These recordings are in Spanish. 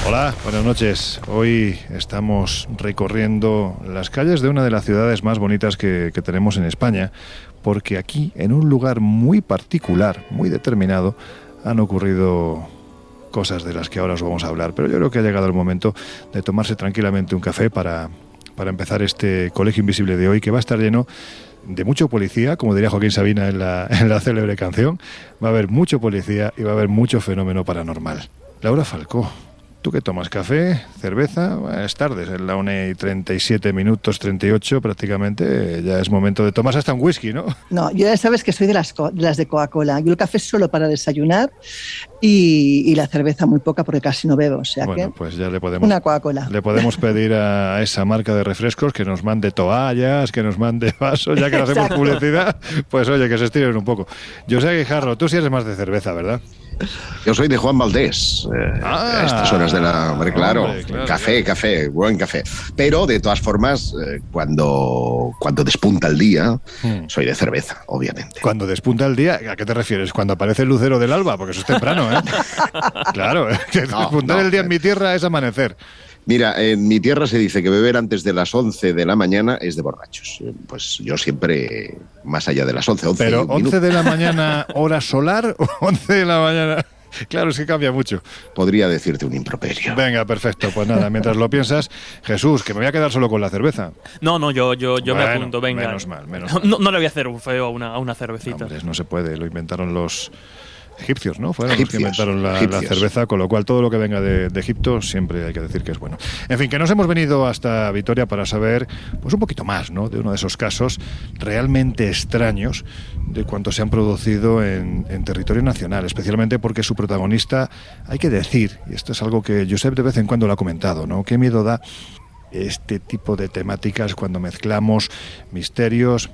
Hola, buenas noches. Hoy estamos recorriendo las calles de una de las ciudades más bonitas que tenemos en España, porque aquí, en un lugar muy particular, muy determinado, han ocurrido cosas de las que ahora os vamos a hablar. Pero yo creo que ha llegado el momento de tomarse tranquilamente un café para empezar este Colegio Invisible de hoy, que va a estar lleno de mucho policía, como diría Joaquín Sabina en la célebre canción. Va a haber mucho policía y va a haber mucho fenómeno paranormal. Laura Falcó, ¿tú qué tomas? ¿Café? ¿Cerveza? Bueno, es tarde, es la 1:37, 38 prácticamente. Ya es momento de tomar hasta un whisky, ¿no? No, yo ya sabes que soy de las de Coca-Cola. Yo el café es solo para desayunar y la cerveza muy poca porque casi no bebo. O sea bueno, que pues ya le podemos, una Coca-Cola. Le podemos pedir a esa marca de refrescos que nos mande toallas, que nos mande vasos, ya que le hacemos publicidad. Pues oye, que se estiren un poco. José Guijarro, tú sí eres más de cerveza, ¿verdad? Yo soy de Juan Valdés, a estas horas de la... Claro, café, buen café. Pero, de todas formas, cuando despunta el día, soy de cerveza, obviamente. Cuando despunta el día, ¿a qué te refieres? Cuando aparece el lucero del alba, porque eso es temprano, ¿eh? Claro, que despuntar el día en mi tierra es amanecer. Mira, en mi tierra se dice que beber antes de las 11 de la mañana es de borrachos. Pues yo siempre, más allá de las 11. Pero 11 de la mañana, hora solar, o 11 de la mañana... Claro, es que cambia mucho. Podría decirte un improperio. Venga, perfecto. Pues nada, mientras lo piensas, Jesús, que me voy a quedar solo con la cerveza. No, yo me apunto, venga. Menos mal. No le voy a hacer un feo a una cervecita. Hombre, no se puede, lo inventaron los egipcios, ¿no? Fueron los que inventaron la cerveza, con lo cual todo lo que venga de Egipto siempre hay que decir que es bueno. En fin, que nos hemos venido hasta Vitoria para saber pues un poquito más, ¿no?, de uno de esos casos realmente extraños de cuantos se han producido en territorio nacional, especialmente porque su protagonista, hay que decir, y esto es algo que Josep de vez en cuando lo ha comentado, ¿no?, qué miedo da este tipo de temáticas cuando mezclamos misterios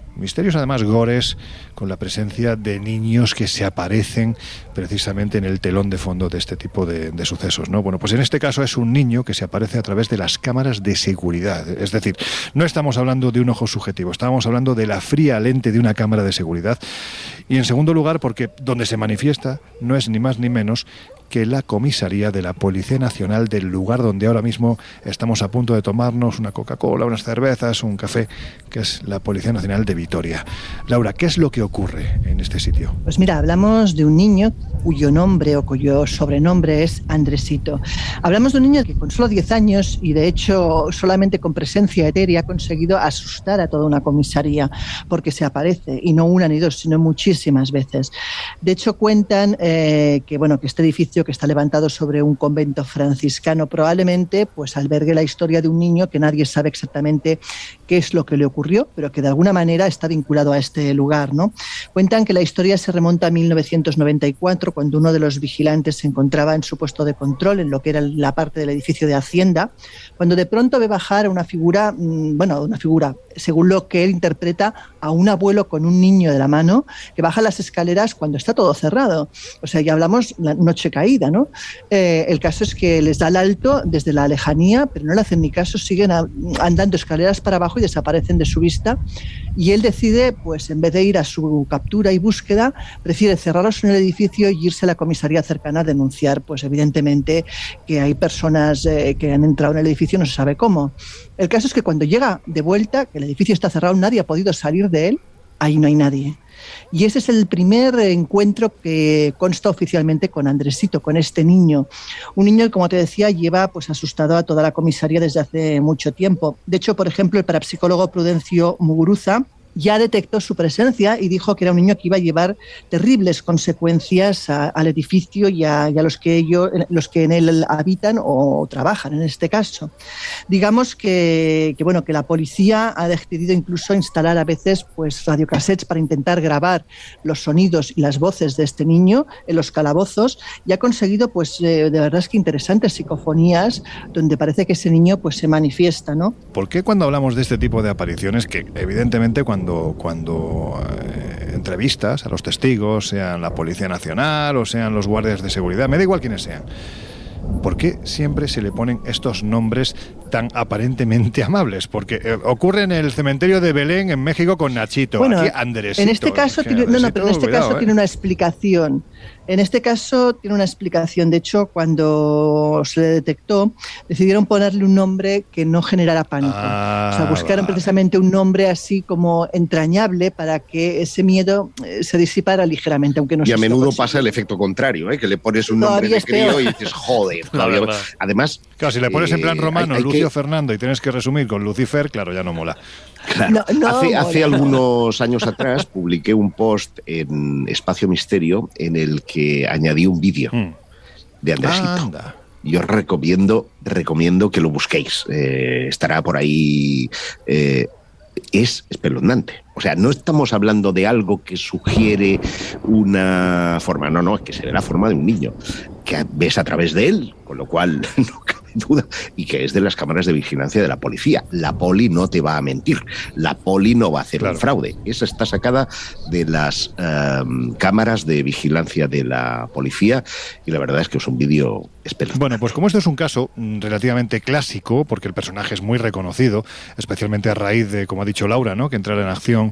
además gores, con la presencia de niños que se aparecen precisamente en el telón de fondo de este tipo de sucesos, ¿no? Bueno, pues en este caso es un niño que se aparece a través de las cámaras de seguridad, es decir, no estamos hablando de un ojo subjetivo, estamos hablando de la fría lente de una cámara de seguridad, y en segundo lugar porque donde se manifiesta no es ni más ni menos que la comisaría de la Policía Nacional del lugar donde ahora mismo estamos a punto de tomarnos una Coca-Cola, unas cervezas, un café, que es la Policía Nacional de Vitoria. Laura, ¿qué es lo que ocurre en este sitio? Pues mira, hablamos de un niño cuyo nombre o cuyo sobrenombre es Andresito. Hablamos de un niño que con solo 10 años y de hecho solamente con presencia etérea ha conseguido asustar a toda una comisaría porque se aparece, y no una ni dos, sino muchísimas veces. De hecho cuentan que este edificio que está levantado sobre un convento franciscano probablemente pues albergue la historia de un niño que nadie sabe exactamente qué es lo que le ocurrió, pero que de alguna manera está vinculado a este lugar, ¿no? Cuentan que la historia se remonta a 1994, cuando uno de los vigilantes se encontraba en su puesto de control, en lo que era la parte del edificio de Hacienda, cuando de pronto ve bajar a una figura, según lo que él interpreta, a un abuelo con un niño de la mano, que baja las escaleras cuando está todo cerrado. O sea, ya hablamos la noche caída, ¿no? El caso es que les da el alto desde la lejanía, pero no le hacen ni caso, siguen andando escaleras para abajo y desaparecen de su vista. Y él decide, pues en vez de ir a su captura y búsqueda, prefiere cerrarlos en el edificio y irse a la comisaría cercana a denunciar, pues evidentemente que hay personas que han entrado en el edificio, no se sabe cómo. El caso es que cuando llega de vuelta, que el edificio está cerrado, nadie ha podido salir de él, ahí no hay nadie. Y ese es el primer encuentro que consta oficialmente con Andresito, con este niño. Un niño que, como te decía, lleva pues asustado a toda la comisaría desde hace mucho tiempo. De hecho, por ejemplo, el parapsicólogo Prudencio Muguruza ya detectó su presencia y dijo que era un niño que iba a llevar terribles consecuencias al edificio y a los que en él habitan o trabajan en este caso. Digamos que la policía ha decidido incluso instalar a veces pues radiocassettes para intentar grabar los sonidos y las voces de este niño en los calabozos, y ha conseguido pues de verdad es que interesantes psicofonías donde parece que ese niño pues se manifiesta, ¿no? ¿Por qué cuando hablamos de este tipo de apariciones, que evidentemente cuando entrevistas a los testigos, sean la Policía Nacional o sean los guardias de seguridad, me da igual quiénes sean, ¿por qué siempre se le ponen estos nombres tan aparentemente amables? Porque ocurre en el cementerio de Belén, en México, con Nachito. Bueno, aquí Andresito. En este caso, tiene una explicación. En este caso tiene una explicación. De hecho, cuando se le detectó, decidieron ponerle un nombre que no generara pánico. O sea, buscaron precisamente un nombre así como entrañable para que ese miedo se disipara ligeramente, aunque no. Y a menudo pasa el efecto contrario, que le pones un nombre de crío y dices, joder. Además, claro, si le pones en plan romano Lucio Fernando y tienes que resumir con Lucifer, claro, ya no mola. Claro. Hace algunos años atrás publiqué un post en Espacio Misterio en el que añadí un vídeo de Andresito. Yo recomiendo que lo busquéis. Estará por ahí. Es espeluznante. O sea, no estamos hablando de algo que sugiere una forma. No, es que se ve la forma de un niño que ves a través de él, con lo cual no cabe duda, y que es de las cámaras de vigilancia de la policía. La poli no te va a mentir, la poli no va a hacer un fraude. Esa está sacada de las cámaras de vigilancia de la policía y la verdad es que es un vídeo espeluznante. Bueno, pues como esto es un caso relativamente clásico, porque el personaje es muy reconocido, especialmente a raíz de, como ha dicho Laura, ¿no?, que entrara en acción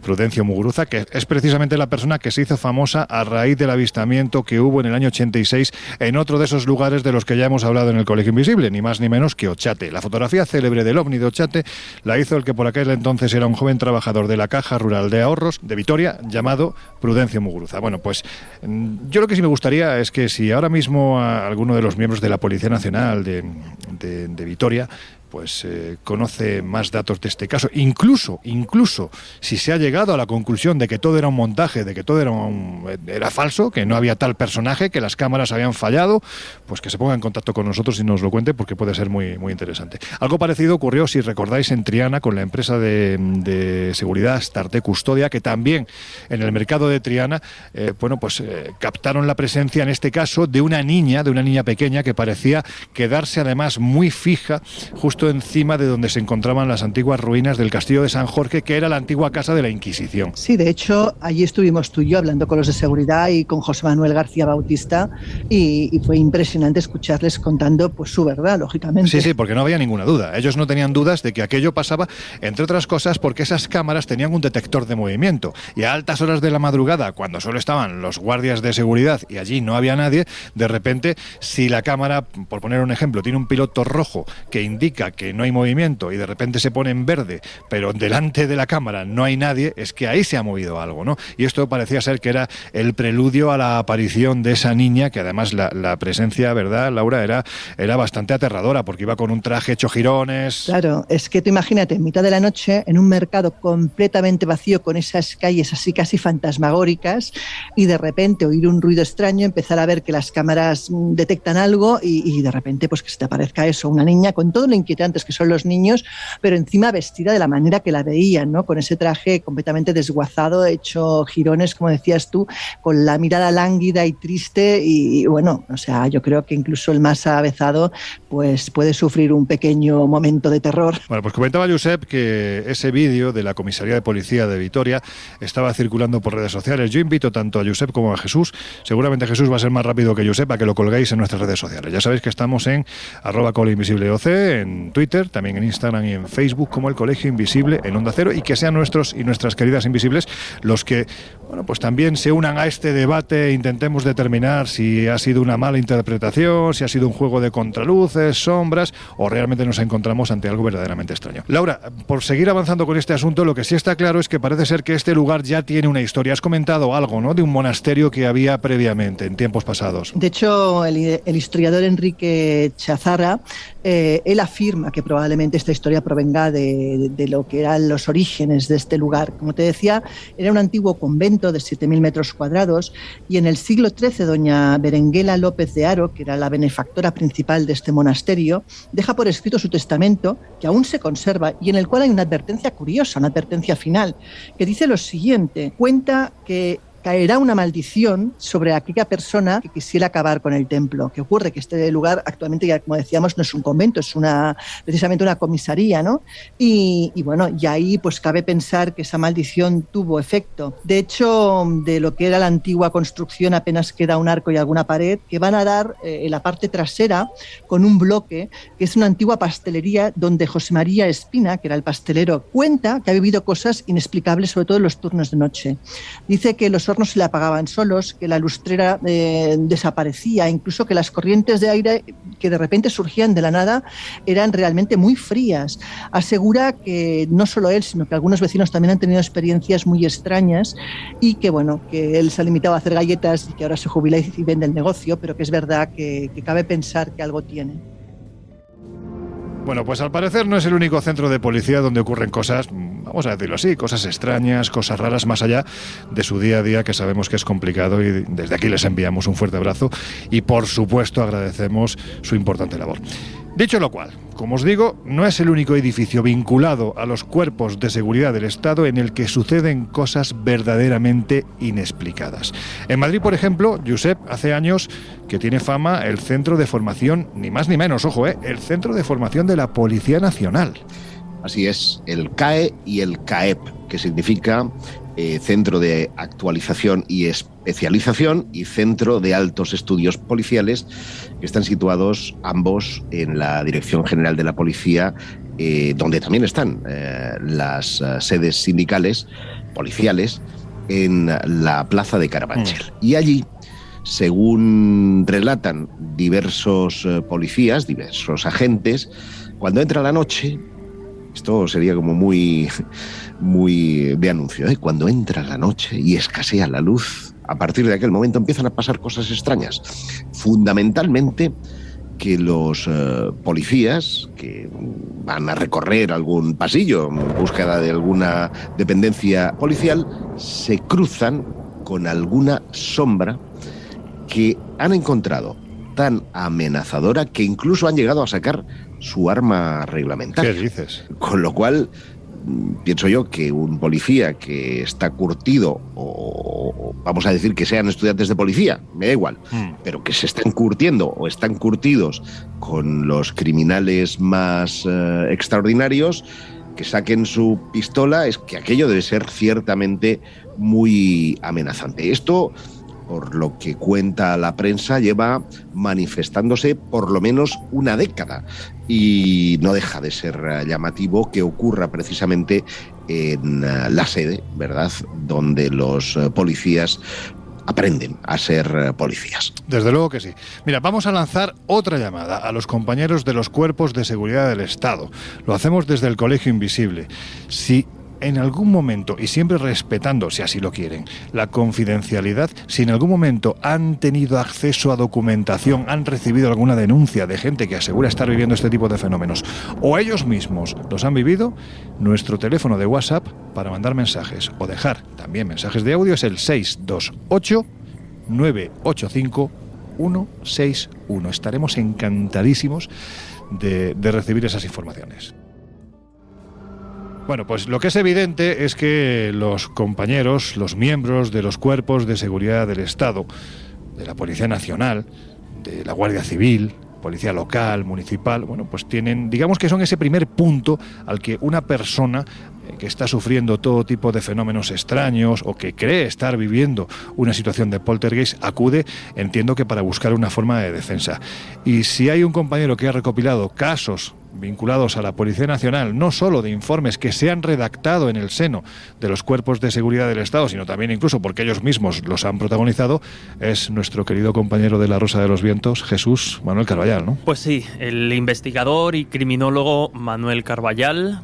Prudencio Muguruza, que es precisamente la persona que se hizo famosa a raíz del avistamiento que hubo en el año 86 en otro de esos lugares de los que ya hemos hablado en el Colegio Invisible, ni más ni menos que Ochate. La fotografía célebre del ovni de Ochate la hizo el que por aquel entonces era un joven trabajador de la Caja Rural de Ahorros de Vitoria, llamado Prudencio Muguruza. Bueno, pues yo lo que sí me gustaría es que si ahora mismo alguno de los miembros de la Policía Nacional de Vitoria pues conoce más datos de este caso, incluso si se ha llegado a la conclusión de que todo era un montaje, de que todo era falso, que no había tal personaje, que las cámaras habían fallado, pues que se ponga en contacto con nosotros y nos lo cuente, porque puede ser muy, muy interesante. Algo parecido ocurrió, si recordáis, en Triana con la empresa de seguridad Starte Custodia, que también en el mercado de Triana captaron la presencia, en este caso, de una niña pequeña que parecía quedarse además muy fija justo encima de donde se encontraban las antiguas ruinas del castillo de San Jorge, que era la antigua casa de la Inquisición. Sí, de hecho, allí estuvimos tú y yo hablando con los de seguridad y con José Manuel García Bautista y fue impresionante escucharles contando pues su verdad, lógicamente. Sí, porque no había ninguna duda. Ellos no tenían dudas de que aquello pasaba, entre otras cosas, porque esas cámaras tenían un detector de movimiento y a altas horas de la madrugada, cuando solo estaban los guardias de seguridad y allí no había nadie, de repente, si la cámara, por poner un ejemplo, tiene un piloto rojo que indica que no hay movimiento y de repente se pone en verde, pero delante de la cámara no hay nadie, es que ahí se ha movido algo, ¿no? Y esto parecía ser que era el preludio a la aparición de esa niña, que además la presencia, ¿verdad, Laura? Era bastante aterradora, porque iba con un traje hecho jirones. Claro, es que tú imagínate, en mitad de la noche, en un mercado completamente vacío, con esas calles así casi fantasmagóricas, y de repente oír un ruido extraño, empezar a ver que las cámaras detectan algo y de repente pues que se te aparezca eso, una niña con todo lo inquietante que son los niños, pero encima vestida de la manera que la veían, ¿no? Con ese traje completamente desguazado, hecho jirones, como decías tú, con la mirada lánguida y triste y bueno, o sea, yo creo que incluso el más avezado pues puede sufrir un pequeño momento de terror. Bueno, pues comentaba Josep que ese vídeo de la Comisaría de Policía de Vitoria estaba circulando por redes sociales. Yo invito tanto a Josep como a Jesús, seguramente Jesús va a ser más rápido que Josep, a que lo colguéis en nuestras redes sociales. Ya sabéis que estamos en @colinvisibleoc, en Twitter, también en Instagram y en Facebook como El Colegio Invisible en Onda Cero, y que sean nuestros y nuestras queridas invisibles los que, bueno, pues también se unan a este debate e intentemos determinar si ha sido una mala interpretación, si ha sido un juego de contraluces, sombras, o realmente nos encontramos ante algo verdaderamente extraño. Laura, por seguir avanzando con este asunto, lo que sí está claro es que parece ser que este lugar ya tiene una historia. Has comentado algo, ¿no?, de un monasterio que había previamente, en tiempos pasados. De hecho, el historiador Enrique Chazarra, él afirma que probablemente esta historia provenga de lo que eran los orígenes de este lugar. Como te decía, era un antiguo convento de 7.000 metros cuadrados y en el siglo XIII doña Berenguela López de Haro, que era la benefactora principal de este monasterio, deja por escrito su testamento, que aún se conserva y en el cual hay una advertencia curiosa, una advertencia final, que dice lo siguiente: cuenta que caerá una maldición sobre aquella persona que quisiera acabar con el templo. ¿Qué ocurre? Que este lugar actualmente, ya como decíamos, no es un convento, es precisamente una comisaría, ¿no? Y bueno, y ahí pues cabe pensar que esa maldición tuvo efecto. De hecho, de lo que era la antigua construcción apenas queda un arco y alguna pared que van a dar en la parte trasera con un bloque que es una antigua pastelería donde José María Espina, que era el pastelero, cuenta que ha vivido cosas inexplicables, sobre todo en los turnos de noche. Dice que los hornos se le apagaban solos, que la lustrera desaparecía, incluso que las corrientes de aire que de repente surgían de la nada eran realmente muy frías. Asegura que no solo él, sino que algunos vecinos también han tenido experiencias muy extrañas y que, bueno, que él se ha limitado a hacer galletas y que ahora se jubila y vende el negocio, pero que es verdad que cabe pensar que algo tiene. Bueno, pues al parecer no es el único centro de policía donde ocurren cosas, vamos a decirlo así, cosas extrañas, cosas raras, más allá de su día a día, que sabemos que es complicado, y desde aquí les enviamos un fuerte abrazo y, por supuesto, agradecemos su importante labor. Dicho lo cual, como os digo, no es el único edificio vinculado a los cuerpos de seguridad del Estado en el que suceden cosas verdaderamente inexplicadas. En Madrid, por ejemplo, Josep, hace años que tiene fama el centro de formación, ni más ni menos, ojo, el centro de formación de la Policía Nacional. Así es, el CAE y el CAEP, que significa Centro de Actualización y Especialización y Centro de Altos Estudios Policiales, que están situados ambos en la Dirección General de la Policía, donde también están las sedes sindicales policiales en la Plaza de Carabanchel. Y allí, según relatan diversos policías, diversos agentes, cuando entra la noche, esto sería como muy de anuncio, cuando entra la noche y escasea la luz, a partir de aquel momento empiezan a pasar cosas extrañas. Fundamentalmente que los policías que van a recorrer algún pasillo en búsqueda de alguna dependencia policial se cruzan con alguna sombra que han encontrado tan amenazadora que incluso han llegado a sacar su arma reglamentaria. ¿Qué dices? Con lo cual, pienso yo que un policía que está curtido, o vamos a decir que sean estudiantes de policía, me da igual, pero que se estén curtiendo o están curtidos con los criminales más extraordinarios, que saquen su pistola, es que aquello debe ser ciertamente muy amenazante. Esto, por lo que cuenta la prensa, lleva manifestándose por lo menos una década y no deja de ser llamativo que ocurra precisamente en la sede, ¿verdad?, donde los policías aprenden a ser policías. Desde luego que sí. Mira, vamos a lanzar otra llamada a los compañeros de los cuerpos de seguridad del Estado. Lo hacemos desde el Colegio Invisible. Si en algún momento, y siempre respetando, si así lo quieren, la confidencialidad, si en algún momento han tenido acceso a documentación, han recibido alguna denuncia de gente que asegura estar viviendo este tipo de fenómenos, o ellos mismos los han vivido, nuestro teléfono de WhatsApp para mandar mensajes o dejar también mensajes de audio es el 628 985 161. Estaremos encantadísimos de recibir esas informaciones. Bueno, pues lo que es evidente es que los compañeros, los miembros de los cuerpos de seguridad del Estado, de la Policía Nacional, de la Guardia Civil, Policía Local, Municipal, bueno, pues tienen, digamos que son ese primer punto al que una persona que está sufriendo todo tipo de fenómenos extraños o que cree estar viviendo una situación de poltergeist acude, entiendo que para buscar una forma de defensa. Y si hay un compañero que ha recopilado casos vinculados a la Policía Nacional, no solo de informes que se han redactado en el seno de los cuerpos de seguridad del Estado, sino también incluso porque ellos mismos los han protagonizado, es nuestro querido compañero de La Rosa de los Vientos, Jesús Manuel Carballal, ¿no? Pues sí, el investigador y criminólogo Manuel Carballal,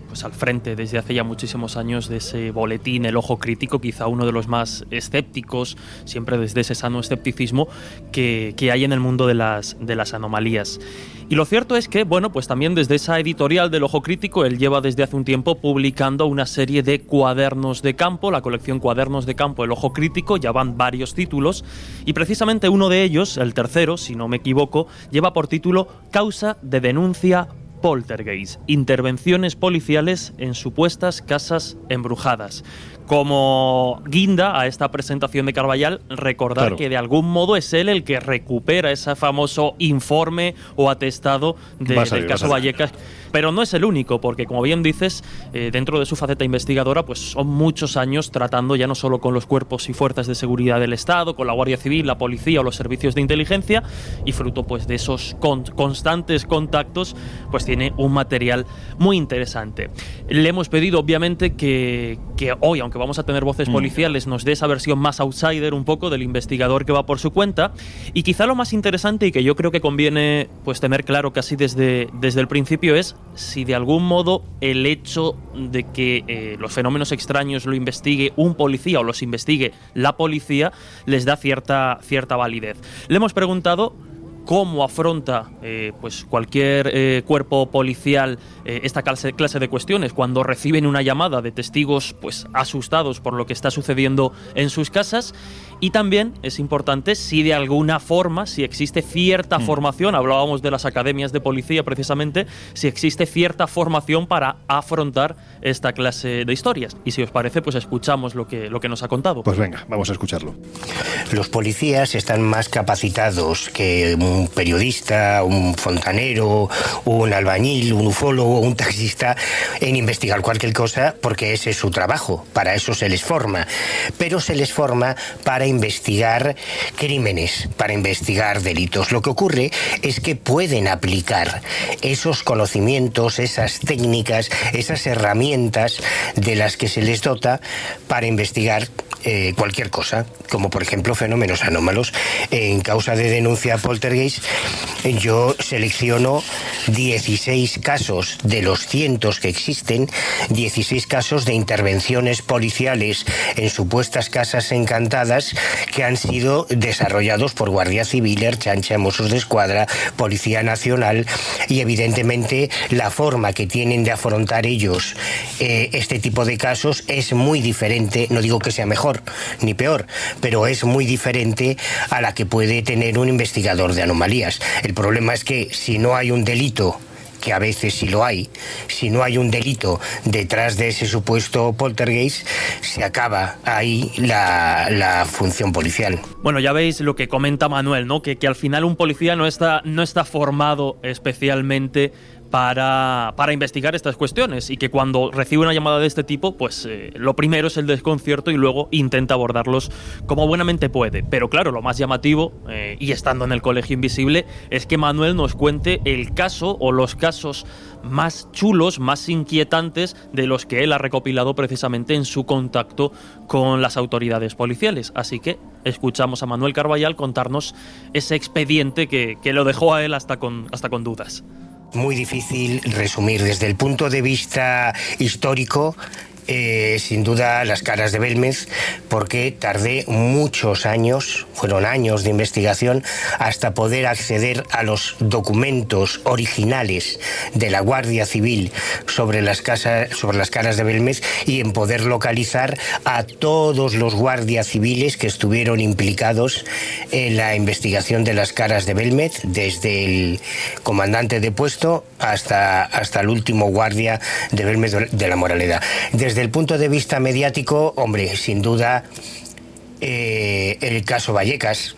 pues al frente desde hace ya muchísimos años de ese boletín El Ojo Crítico, quizá uno de los más escépticos, siempre desde ese sano escepticismo que hay en el mundo de las anomalías. Y lo cierto es que, bueno, pues también desde esa editorial del Ojo Crítico, él lleva desde hace un tiempo publicando una serie de cuadernos de campo, la colección Cuadernos de Campo, El Ojo Crítico, ya van varios títulos, y precisamente uno de ellos, el tercero, si no me equivoco, lleva por título Causa de denuncia poltergeist, intervenciones policiales en supuestas casas embrujadas. Como guinda a esta presentación de Carballal, recordar que de algún modo es él el que recupera ese famoso informe o atestado del caso Vallecas. Pero no es el único, porque como bien dices, dentro de su faceta investigadora, pues son muchos años tratando ya no solo con los cuerpos y fuerzas de seguridad del Estado, con la Guardia Civil, la policía o los servicios de inteligencia, y fruto pues de esos constantes contactos, pues tiene un material muy interesante. Le hemos pedido obviamente que hoy, aunque vamos a tener voces policiales, nos dé esa versión más outsider un poco del investigador que va por su cuenta, y quizá lo más interesante y que yo creo que conviene pues tener claro casi desde el principio es si de algún modo el hecho de que los fenómenos extraños lo investigue un policía o los investigue la policía les da cierta validez. Le hemos preguntado cómo afronta pues cualquier cuerpo policial esta clase de cuestiones cuando reciben una llamada de testigos pues asustados por lo que está sucediendo en sus casas, y también es importante si de alguna forma, si existe cierta formación, hablábamos de las academias de policía precisamente, si existe cierta formación para afrontar esta clase de historias. Y si os parece, pues escuchamos lo que nos ha contado. Pues venga, vamos a escucharlo. Los policías están más capacitados que un periodista, un fontanero, un albañil, un ufólogo, un taxista en investigar cualquier cosa, porque ese es su trabajo, para eso se les forma. Pero se les forma para investigar crímenes, para investigar delitos. Lo que ocurre es que pueden aplicar esos conocimientos, esas técnicas, esas herramientas de las que se les dota para investigar cualquier cosa, como por ejemplo fenómenos anómalos. En causa de denuncia poltergeist, yo selecciono 16 casos de los cientos que existen, 16 casos de intervenciones policiales en supuestas casas encantadas que han sido desarrollados por Guardia Civil, Ertzaintza, Mossos d'Esquadra, Policía Nacional, y evidentemente la forma que tienen de afrontar ellos este tipo de casos es muy diferente, no digo que sea mejor ni peor, pero es muy diferente a la que puede tener un investigador de anomalías. El problema es que si no hay un delito, que a veces sí lo hay, si no hay un delito detrás de ese supuesto poltergeist, se acaba ahí la función policial. Bueno, ya veis lo que comenta Manuel, ¿no? Que al final un policía no está formado especialmente para investigar estas cuestiones, y que cuando recibe una llamada de este tipo, pues lo primero es el desconcierto y luego intenta abordarlos como buenamente puede. Pero claro, lo más llamativo, y estando en el Colegio Invisible, es que Manuel nos cuente el caso o los casos más chulos, más inquietantes de los que él ha recopilado precisamente en su contacto con las autoridades policiales. Así que escuchamos a Manuel Carballal contarnos ese expediente que lo dejó a él hasta con dudas. Muy difícil resumir desde el punto de vista histórico. Sin duda Las Caras de Belmez, porque tardé muchos años, fueron años de investigación, hasta poder acceder a los documentos originales de la Guardia Civil sobre las Caras de Belmez, y en poder localizar a todos los guardias civiles que estuvieron implicados en la investigación de Las Caras de Belmez, desde el comandante de puesto hasta el último guardia de Belmez de la Moraleda. Desde el punto de vista mediático, hombre, sin duda el caso Vallecas,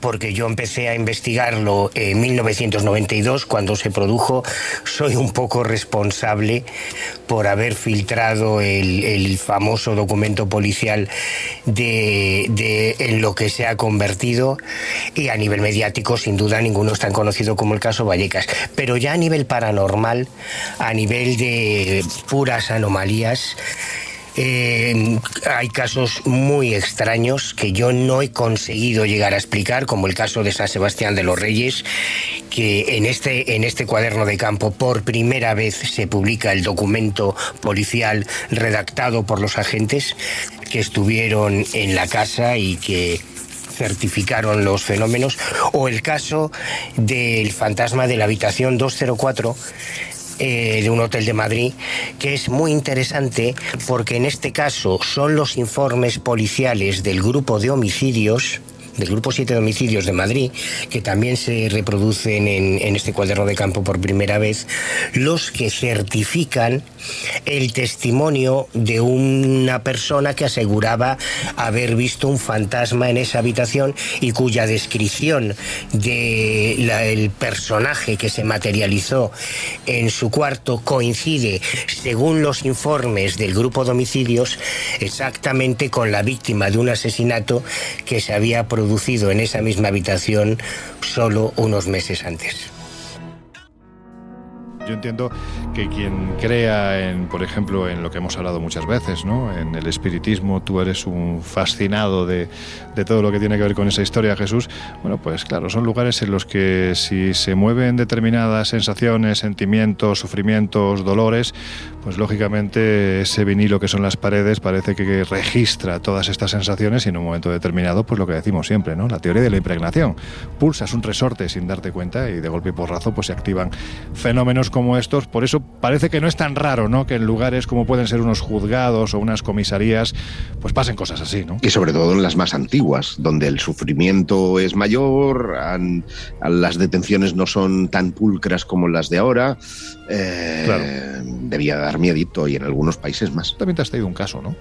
porque yo empecé a investigarlo en 1992, cuando se produjo. Soy un poco responsable por haber filtrado el famoso documento policial en lo que se ha convertido, y a nivel mediático sin duda ninguno es tan conocido como el caso Vallecas. Pero ya a nivel paranormal, a nivel de puras anomalías, hay casos muy extraños que yo no he conseguido llegar a explicar, como el caso de San Sebastián de los Reyes, que en este cuaderno de campo por primera vez se publica el documento policial redactado por los agentes que estuvieron en la casa y que certificaron los fenómenos, o el caso del fantasma de la habitación 204 de un hotel de Madrid, que es muy interesante porque en este caso son los informes policiales del grupo de homicidios del Grupo 7 de Homicidios de Madrid, que también se reproducen en este cuaderno de campo por primera vez, los que certifican el testimonio de una persona que aseguraba haber visto un fantasma en esa habitación y cuya descripción del personaje que se materializó en su cuarto coincide, según los informes del Grupo de Homicidios, exactamente con la víctima de un asesinato que se había producido en esa misma habitación solo unos meses antes. Yo entiendo que quien crea en, por ejemplo, en lo que hemos hablado muchas veces, ¿no?, en el espiritismo, tú eres un fascinado de todo lo que tiene que ver con esa historia, Jesús. Bueno, pues claro, son lugares en los que si se mueven determinadas sensaciones, sentimientos, sufrimientos, dolores, pues lógicamente ese vinilo que son las paredes parece que registra todas estas sensaciones y en un momento determinado, pues lo que decimos siempre, ¿no?, la teoría de la impregnación. Pulsas un resorte sin darte cuenta y de golpe y porrazo pues se activan fenómenos como estos. Por eso parece que no es tan raro, ¿no?, que en lugares como pueden ser unos juzgados o unas comisarías pues pasen cosas así, ¿no? Y sobre todo en las más antiguas, donde el sufrimiento es mayor, las detenciones no son tan pulcras como las de ahora. Claro. Debía dar miedito, y en algunos países más. También te has traído un caso, ¿no?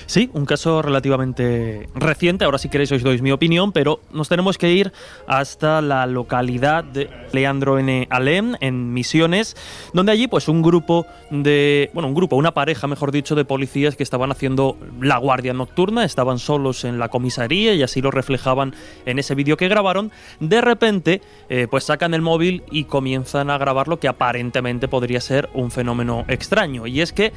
Sí, un caso relativamente reciente. Ahora si queréis os doy mi opinión, pero nos tenemos que ir hasta la localidad de Leandro N. Alem, en Misiones, donde allí pues una pareja, mejor dicho, de policías que estaban haciendo la guardia nocturna, estaban solos en la comisaría y así lo reflejaban en ese vídeo que grabaron. De repente pues sacan el móvil y comienzan a grabar lo que aparentemente podría ser un fenómeno extraño, y es que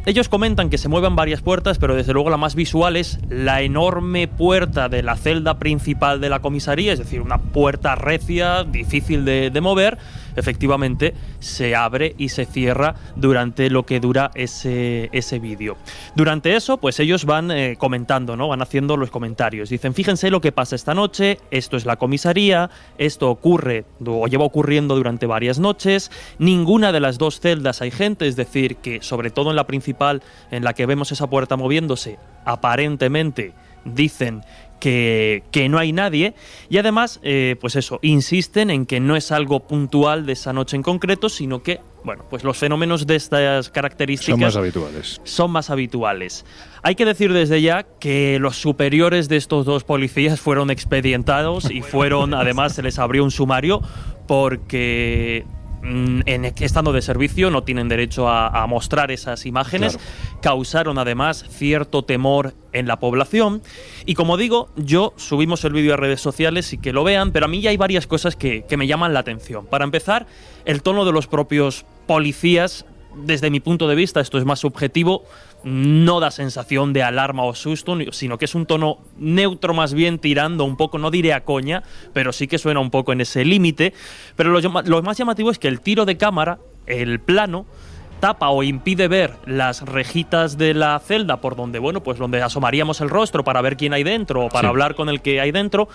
ellos comentan que se mueven varias puertas, pero desde luego la más visual es la enorme puerta de la celda principal de la comisaría, es decir, una puerta recia, difícil de mover. Efectivamente, se abre y se cierra durante lo que dura ese vídeo. Durante eso, pues ellos van comentando, ¿no? Van haciendo los comentarios. Dicen, fíjense lo que pasa esta noche, esto es la comisaría, esto ocurre o lleva ocurriendo durante varias noches, ninguna de las dos celdas hay gente, es decir, que sobre todo en la principal, en la que vemos esa puerta moviéndose, aparentemente dicen que no hay nadie, y además pues eso, insisten en que no es algo puntual de esa noche en concreto, sino que bueno, pues los fenómenos de estas características son más habituales. Hay que decir desde ya que los superiores de estos dos policías fueron expedientados y además se les abrió un sumario porque estando de servicio no tienen derecho a mostrar esas imágenes. Claro. Causaron además cierto temor en la población y, como digo, subimos el vídeo a redes sociales y que lo vean, pero a mí ya hay varias cosas que me llaman la atención. Para empezar, el tono de los propios policías, desde mi punto de vista, esto es más subjetivo, no da sensación de alarma o susto, sino que es un tono neutro, más bien tirando un poco, no diré a coña, pero sí que suena un poco en ese límite. Pero lo más llamativo es que el tiro de cámara, el plano, tapa o impide ver las rejitas de la celda por donde, bueno, pues donde asomaríamos el rostro para ver quién hay dentro o para hablar con el que hay dentro.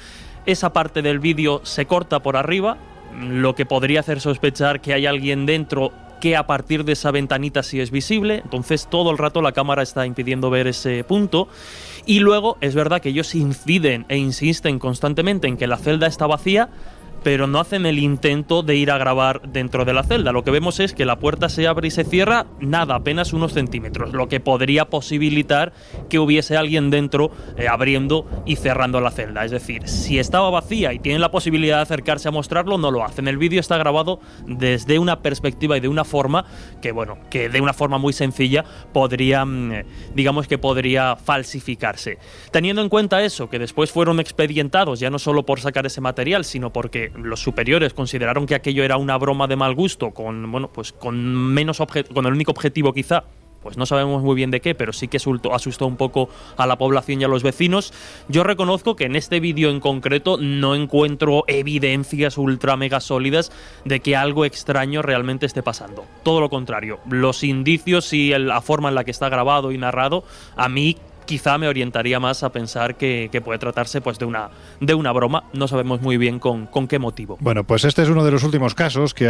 Esa parte del vídeo se corta por arriba, lo que podría hacer sospechar que hay alguien dentro que a partir de esa ventanita sí es visible. Entonces todo el rato la cámara está impidiendo ver ese punto. Y luego es verdad que ellos inciden e insisten constantemente en que la celda está vacía, pero no hacen el intento de ir a grabar dentro de la celda. Lo que vemos es que la puerta se abre y se cierra, apenas unos centímetros, lo que podría posibilitar que hubiese alguien dentro abriendo y cerrando la celda. Es decir, si estaba vacía y tienen la posibilidad de acercarse a mostrarlo, no lo hacen. El vídeo está grabado desde una perspectiva y de una forma que de una forma muy sencilla podría falsificarse. Teniendo en cuenta eso, que después fueron expedientados, ya no solo por sacar ese material, sino porque los superiores consideraron que aquello era una broma de mal gusto, con el único objetivo quizá, pues no sabemos muy bien de qué, pero sí que asustó un poco a la población y a los vecinos. Yo reconozco que en este vídeo en concreto no encuentro evidencias ultra mega sólidas de que algo extraño realmente esté pasando. Todo lo contrario, los indicios y la forma en la que está grabado y narrado, a mí quizá me orientaría más a pensar que puede tratarse pues de una broma. No sabemos muy bien con qué motivo. Bueno, pues este es uno de los últimos casos que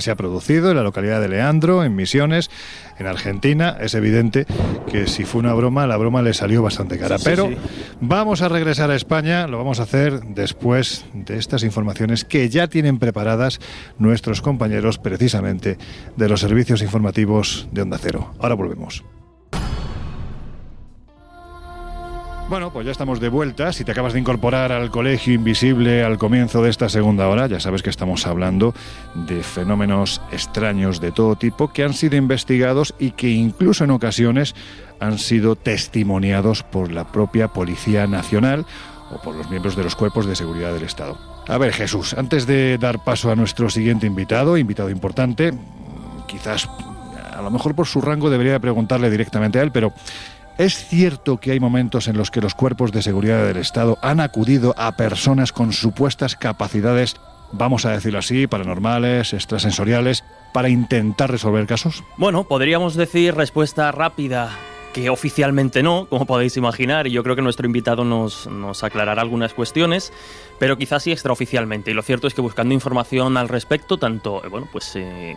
se ha producido en la localidad de Leandro, en Misiones, en Argentina. Es evidente que si fue una broma, la broma le salió bastante cara. Sí, pero sí. Vamos a regresar a España, lo vamos a hacer después de estas informaciones que ya tienen preparadas nuestros compañeros precisamente de los servicios informativos de Onda Cero. Ahora volvemos. Bueno, pues ya estamos de vuelta. Si te acabas de incorporar al Colegio Invisible al comienzo de esta segunda hora, ya sabes que estamos hablando de fenómenos extraños de todo tipo que han sido investigados y que incluso en ocasiones han sido testimoniados por la propia Policía Nacional o por los miembros de los cuerpos de seguridad del Estado. A ver, Jesús, antes de dar paso a nuestro siguiente invitado importante, quizás a lo mejor por su rango debería preguntarle directamente a él, pero ¿es cierto que hay momentos en los que los cuerpos de seguridad del Estado han acudido a personas con supuestas capacidades, vamos a decirlo así, paranormales, extrasensoriales, para intentar resolver casos? Bueno, podríamos decir respuesta rápida que oficialmente no, como podéis imaginar, y yo creo que nuestro invitado nos aclarará algunas cuestiones, pero quizás sí extraoficialmente. Y lo cierto es que buscando información al respecto, tanto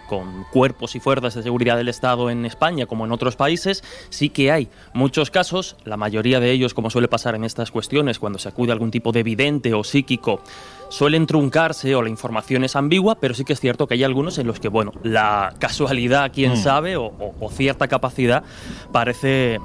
con cuerpos y fuerzas de seguridad del Estado en España como en otros países, sí que hay muchos casos, la mayoría de ellos, como suele pasar en estas cuestiones, cuando se acude a algún tipo de vidente o psíquico, suelen truncarse o la información es ambigua, pero sí que es cierto que hay algunos en los que, la casualidad, quién sabe, o cierta capacidad parece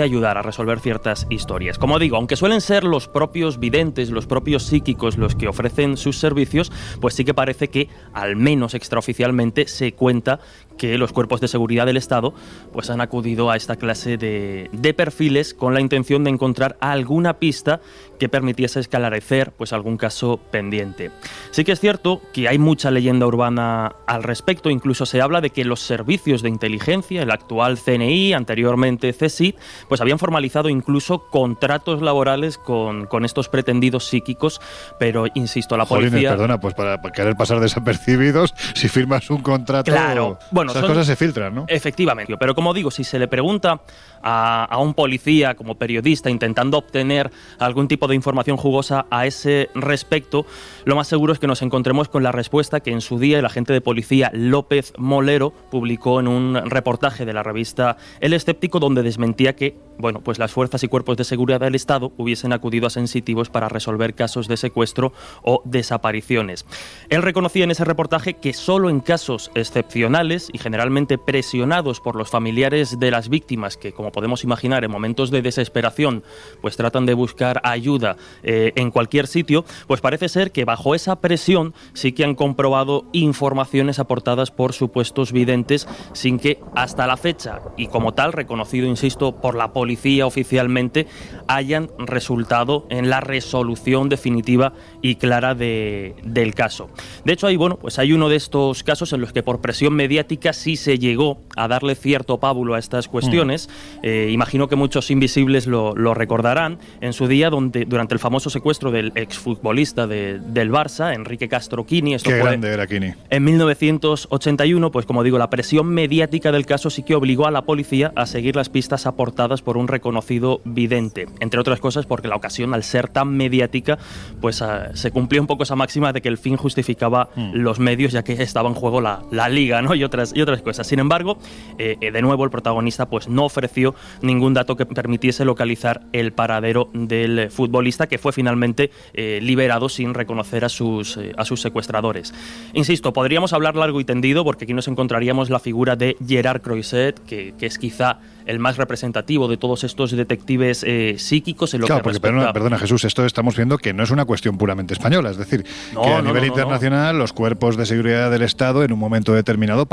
ayudar a resolver ciertas historias. Como digo, aunque suelen ser los propios videntes, los propios psíquicos los que ofrecen sus servicios, pues sí que parece que, al menos extraoficialmente, se cuenta que los cuerpos de seguridad del Estado pues han acudido a esta clase de perfiles con la intención de encontrar alguna pista que permitiese esclarecer pues algún caso pendiente. Sí que es cierto que hay mucha leyenda urbana al respecto, incluso se habla de que los servicios de inteligencia, el actual CNI, anteriormente CSIC, pues habían formalizado incluso contratos laborales con estos pretendidos psíquicos, pero insisto, la policía... Jolines, perdona, pues para querer pasar desapercibidos, si firmas un contrato... Claro, esas cosas se filtran, ¿no? Efectivamente, pero como digo, si se le pregunta a un policía como periodista intentando obtener algún tipo de información jugosa a ese respecto, lo más seguro es que nos encontremos con la respuesta que en su día el agente de policía López Molero publicó en un reportaje de la revista El Escéptico, donde desmentía que pues las fuerzas y cuerpos de seguridad del Estado hubiesen acudido a sensitivos para resolver casos de secuestro o desapariciones. Él reconocía en ese reportaje que solo en casos excepcionales y generalmente presionados por los familiares de las víctimas, que como podemos imaginar en momentos de desesperación pues tratan de buscar ayuda en cualquier sitio, pues parece ser que bajo esa presión sí que han comprobado informaciones aportadas por supuestos videntes sin que hasta la fecha, y como tal reconocido, insisto, por la policía oficialmente, hayan resultado en la resolución definitiva y clara del caso. De hecho, hay uno de estos casos en los que por presión mediática sí se llegó a darle cierto pábulo a estas cuestiones. Imagino que muchos invisibles lo recordarán. En su día, durante el famoso secuestro del exfutbolista del Barça, Enrique Castro Quini, Qué grande era Quini. En 1981, pues como digo, la presión mediática del caso sí que obligó a la policía a seguir las pistas aportadas por un reconocido vidente. Entre otras cosas porque la ocasión, al ser tan mediática, pues se cumplió un poco esa máxima de que el fin justificaba los medios, ya que estaba en juego la liga, ¿no? y otras cosas. Sin embargo, de nuevo el protagonista pues no ofreció ningún dato que permitiese localizar el paradero del futbolista, que fue finalmente liberado sin reconocer a sus secuestradores. Insisto, podríamos hablar largo y tendido porque aquí nos encontraríamos la figura de Gerard Croiset, que es quizá el más representativo de todos estos detectives psíquicos en lo que respecta... Perdona Jesús, esto estamos viendo que no es una cuestión puramente española, es decir, que a nivel internacional los cuerpos de seguridad del Estado en un momento determinado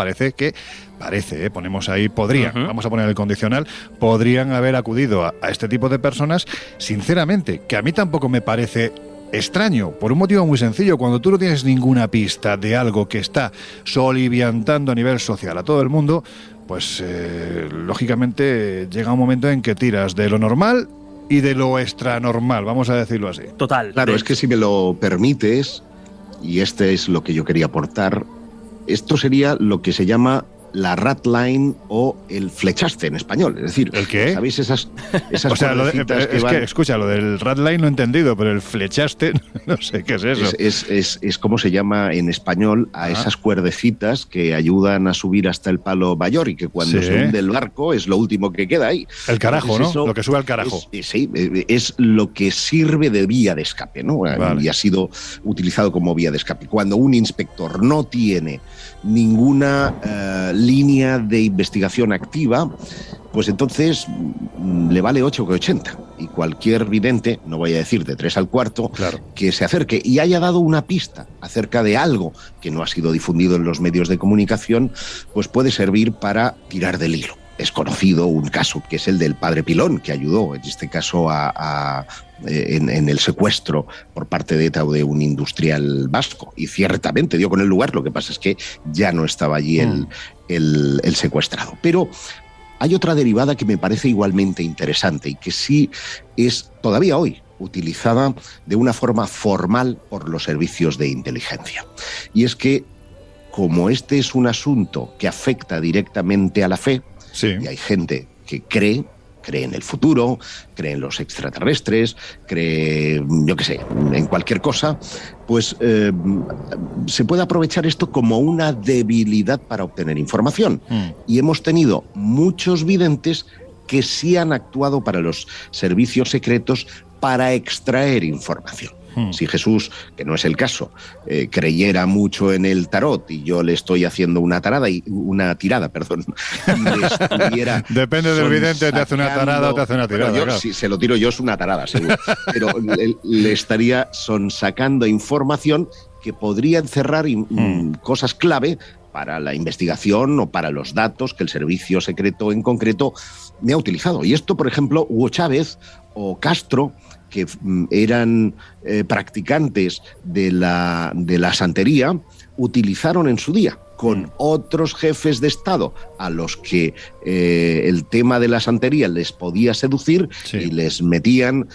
ponemos ahí, vamos a poner el condicional, podrían haber acudido a este tipo de personas, sinceramente, que a mí tampoco me parece extraño, por un motivo muy sencillo. Cuando tú no tienes ninguna pista de algo que está soliviantando a nivel social a todo el mundo, pues lógicamente llega un momento en que tiras de lo normal y de lo extranormal, vamos a decirlo así. Total. Claro, es que si me lo permites, y este es lo que yo quería aportar, esto sería lo que se llama la ratline o el flechaste en español. Es decir, ¿el qué? ¿Sabéis esas o sea, escucha, lo del ratline no he entendido, pero el flechaste, no sé qué es eso. Es como se llama en español a esas cuerdecitas que ayudan a subir hasta el palo mayor y que cuando se hunde el barco es lo último que queda ahí. El carajo, ¿no? Eso, lo que sube al carajo. Sí, es lo que sirve de vía de escape, ¿no? Vale. Y ha sido utilizado como vía de escape. Cuando un inspector no tiene ninguna línea de investigación activa, pues entonces le vale 8 que 80. Y cualquier vidente, no voy a decir de 3 al cuarto, claro, que se acerque y haya dado una pista acerca de algo que no ha sido difundido en los medios de comunicación, pues puede servir para tirar del hilo. Es conocido un caso que es el del padre Pilón, que ayudó en este caso en el secuestro por parte de ETA de un industrial vasco, y ciertamente dio con el lugar. Lo que pasa es que ya no estaba allí el secuestrado. Pero hay otra derivada que me parece igualmente interesante y que sí es todavía hoy utilizada de una forma formal por los servicios de inteligencia. Y es que, como este es un asunto que afecta directamente a la fe, sí, y hay gente que cree en el futuro, cree en los extraterrestres, cree, yo qué sé, en cualquier cosa, pues se puede aprovechar esto como una debilidad para obtener información. Y hemos tenido muchos videntes que sí han actuado para los servicios secretos para extraer información. Si Jesús, que no es el caso, creyera mucho en el tarot y yo le estoy haciendo una tirada, y le estuviera depende del vidente, te hace una tarada o te hace una tirada. Bueno, si se lo tiro yo es una tarada, seguro. Pero le estaría sonsacando información que podría encerrar cosas clave para la investigación o para los datos que el servicio secreto en concreto me ha utilizado. Y esto, por ejemplo, Hugo Chávez o Castro, que eran practicantes de la santería, utilizaron en su día con otros jefes de Estado a los que el tema de la santería les podía seducir, sí, y les metían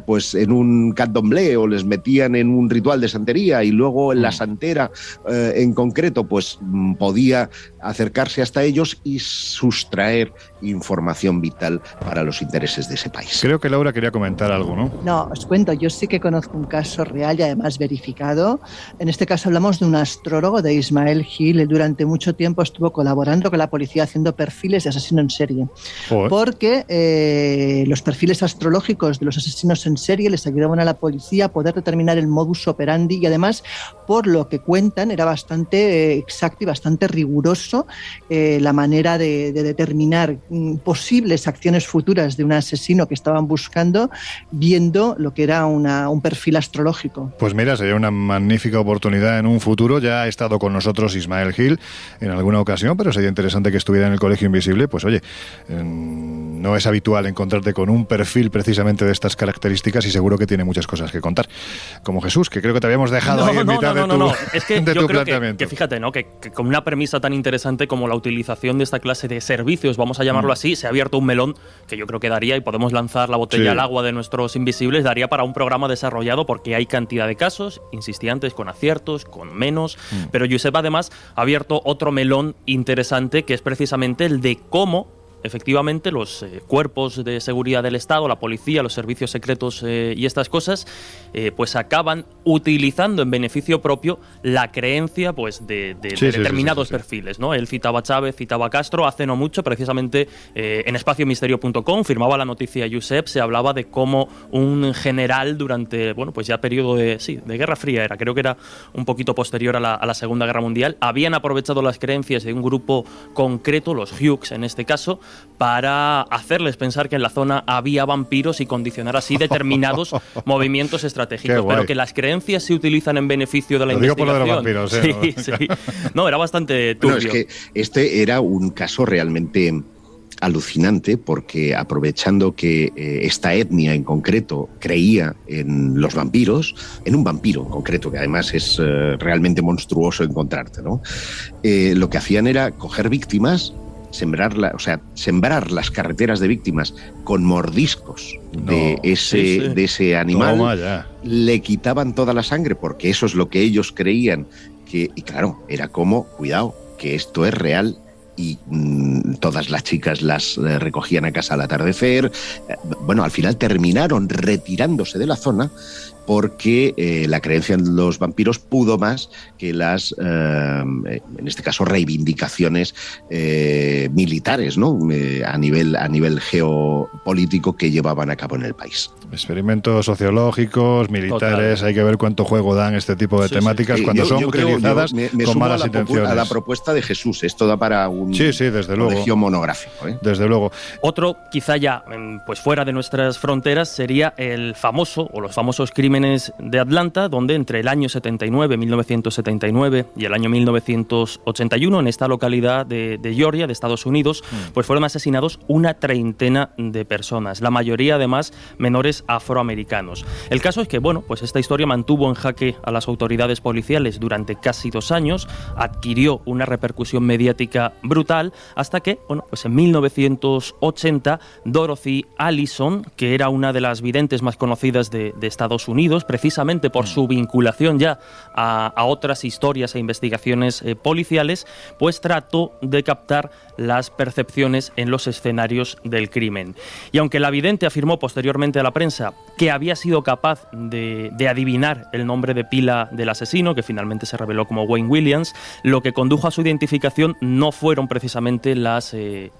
pues en un candomblé o les metían en un ritual de santería, y luego la santera en concreto pues podía acercarse hasta ellos y sustraer información vital para los intereses de ese país. Creo que Laura quería comentar algo, ¿no? No, os cuento, yo sí que conozco un caso real y además verificado. En este caso hablamos de un astrólogo, de Ismael Gil. Él durante mucho tiempo estuvo colaborando con la policía haciendo perfiles de asesino en serie. Joder. Porque los perfiles astrológicos de los asesinos en serie les ayudaban a la policía a poder determinar el modus operandi, y además, por lo que cuentan, era bastante exacto y bastante riguroso la manera de determinar posibles acciones futuras de un asesino que estaban buscando, viendo lo que era un perfil astrológico. Pues mira, sería una magnífica oportunidad en un futuro. Ya ha estado con nosotros Ismael Gil en alguna ocasión, pero sería interesante que estuviera en el Colegio Invisible. Pues oye, no es habitual encontrarte con un perfil precisamente de estas características, y seguro que tiene muchas cosas que contar. Como Jesús, que creo que te habíamos dejado ahí en mitad de tu es que yo creo que fíjate, ¿no? Que con una premisa tan interesante como la utilización de esta clase de servicios, vamos a llamarlo así, se ha abierto un melón que yo creo que daría, y podemos lanzar la botella al agua de nuestros invisibles, daría para un programa desarrollado, porque hay cantidad de casos, insistí antes, con aciertos, con menos, pero Josep además ha abierto otro melón interesante, que es precisamente el de cómo efectivamente los cuerpos de seguridad del Estado, la policía, los servicios secretos y estas cosas, pues acaban utilizando en beneficio propio la creencia pues de determinados perfiles, ¿no? Él citaba a Chávez, citaba a Castro, hace no mucho, precisamente en espaciomisterio.com, firmaba la noticia Josep, se hablaba de cómo un general durante, bueno, pues ya periodo de Guerra Fría era, creo que era un poquito posterior a la Segunda Guerra Mundial, habían aprovechado las creencias de un grupo concreto, los Hughes en este caso, para hacerles pensar que en la zona había vampiros y condicionar así determinados movimientos estratégicos. Pero que las creencias se utilizan en beneficio de la investigación. Digo por lo de los vampiros, sí. No, era bastante turbio. Bueno, es que este era un caso realmente alucinante, porque aprovechando que esta etnia en concreto creía en los vampiros, en un vampiro en concreto, que además es realmente monstruoso encontrarte, ¿no? Lo que hacían era coger víctimas, sembrar las carreteras de víctimas con mordiscos de ese animal, le quitaban toda la sangre, porque eso es lo que ellos creían que, y claro, era como, cuidado, que esto es real y todas las chicas las recogían a casa al atardecer. Bueno, al final terminaron retirándose de la zona porque la creencia en los vampiros pudo más que las, en este caso, reivindicaciones militares, ¿no? A nivel geopolítico que llevaban a cabo en el país. Experimentos sociológicos, militares, total. Hay que ver cuánto juego dan este tipo de temáticas cuando son utilizadas con malas intenciones. A la propuesta de Jesús, esto da para un desde luego. Colegio monográfico. Desde luego. Otro, quizá ya pues fuera de nuestras fronteras, sería el famoso, o los famosos crímenes de Atlanta, donde entre el año 1979, y el año 1981, en esta localidad de Georgia, de Estados Unidos, pues fueron asesinados una treintena de personas, la mayoría además menores afroamericanos. El caso es que, pues esta historia mantuvo en jaque a las autoridades policiales durante casi 2 años, adquirió una repercusión mediática brutal, hasta que, pues en 1980, Dorothy Allison, que era una de las videntes más conocidas de Estados Unidos, precisamente por su vinculación ya a otras historias e investigaciones policiales, pues trató de captar las percepciones en los escenarios del crimen. Y aunque la vidente afirmó posteriormente a la prensa que había sido capaz de adivinar el nombre de pila del asesino, que finalmente se reveló como Wayne Williams, lo que condujo a su identificación no fueron precisamente las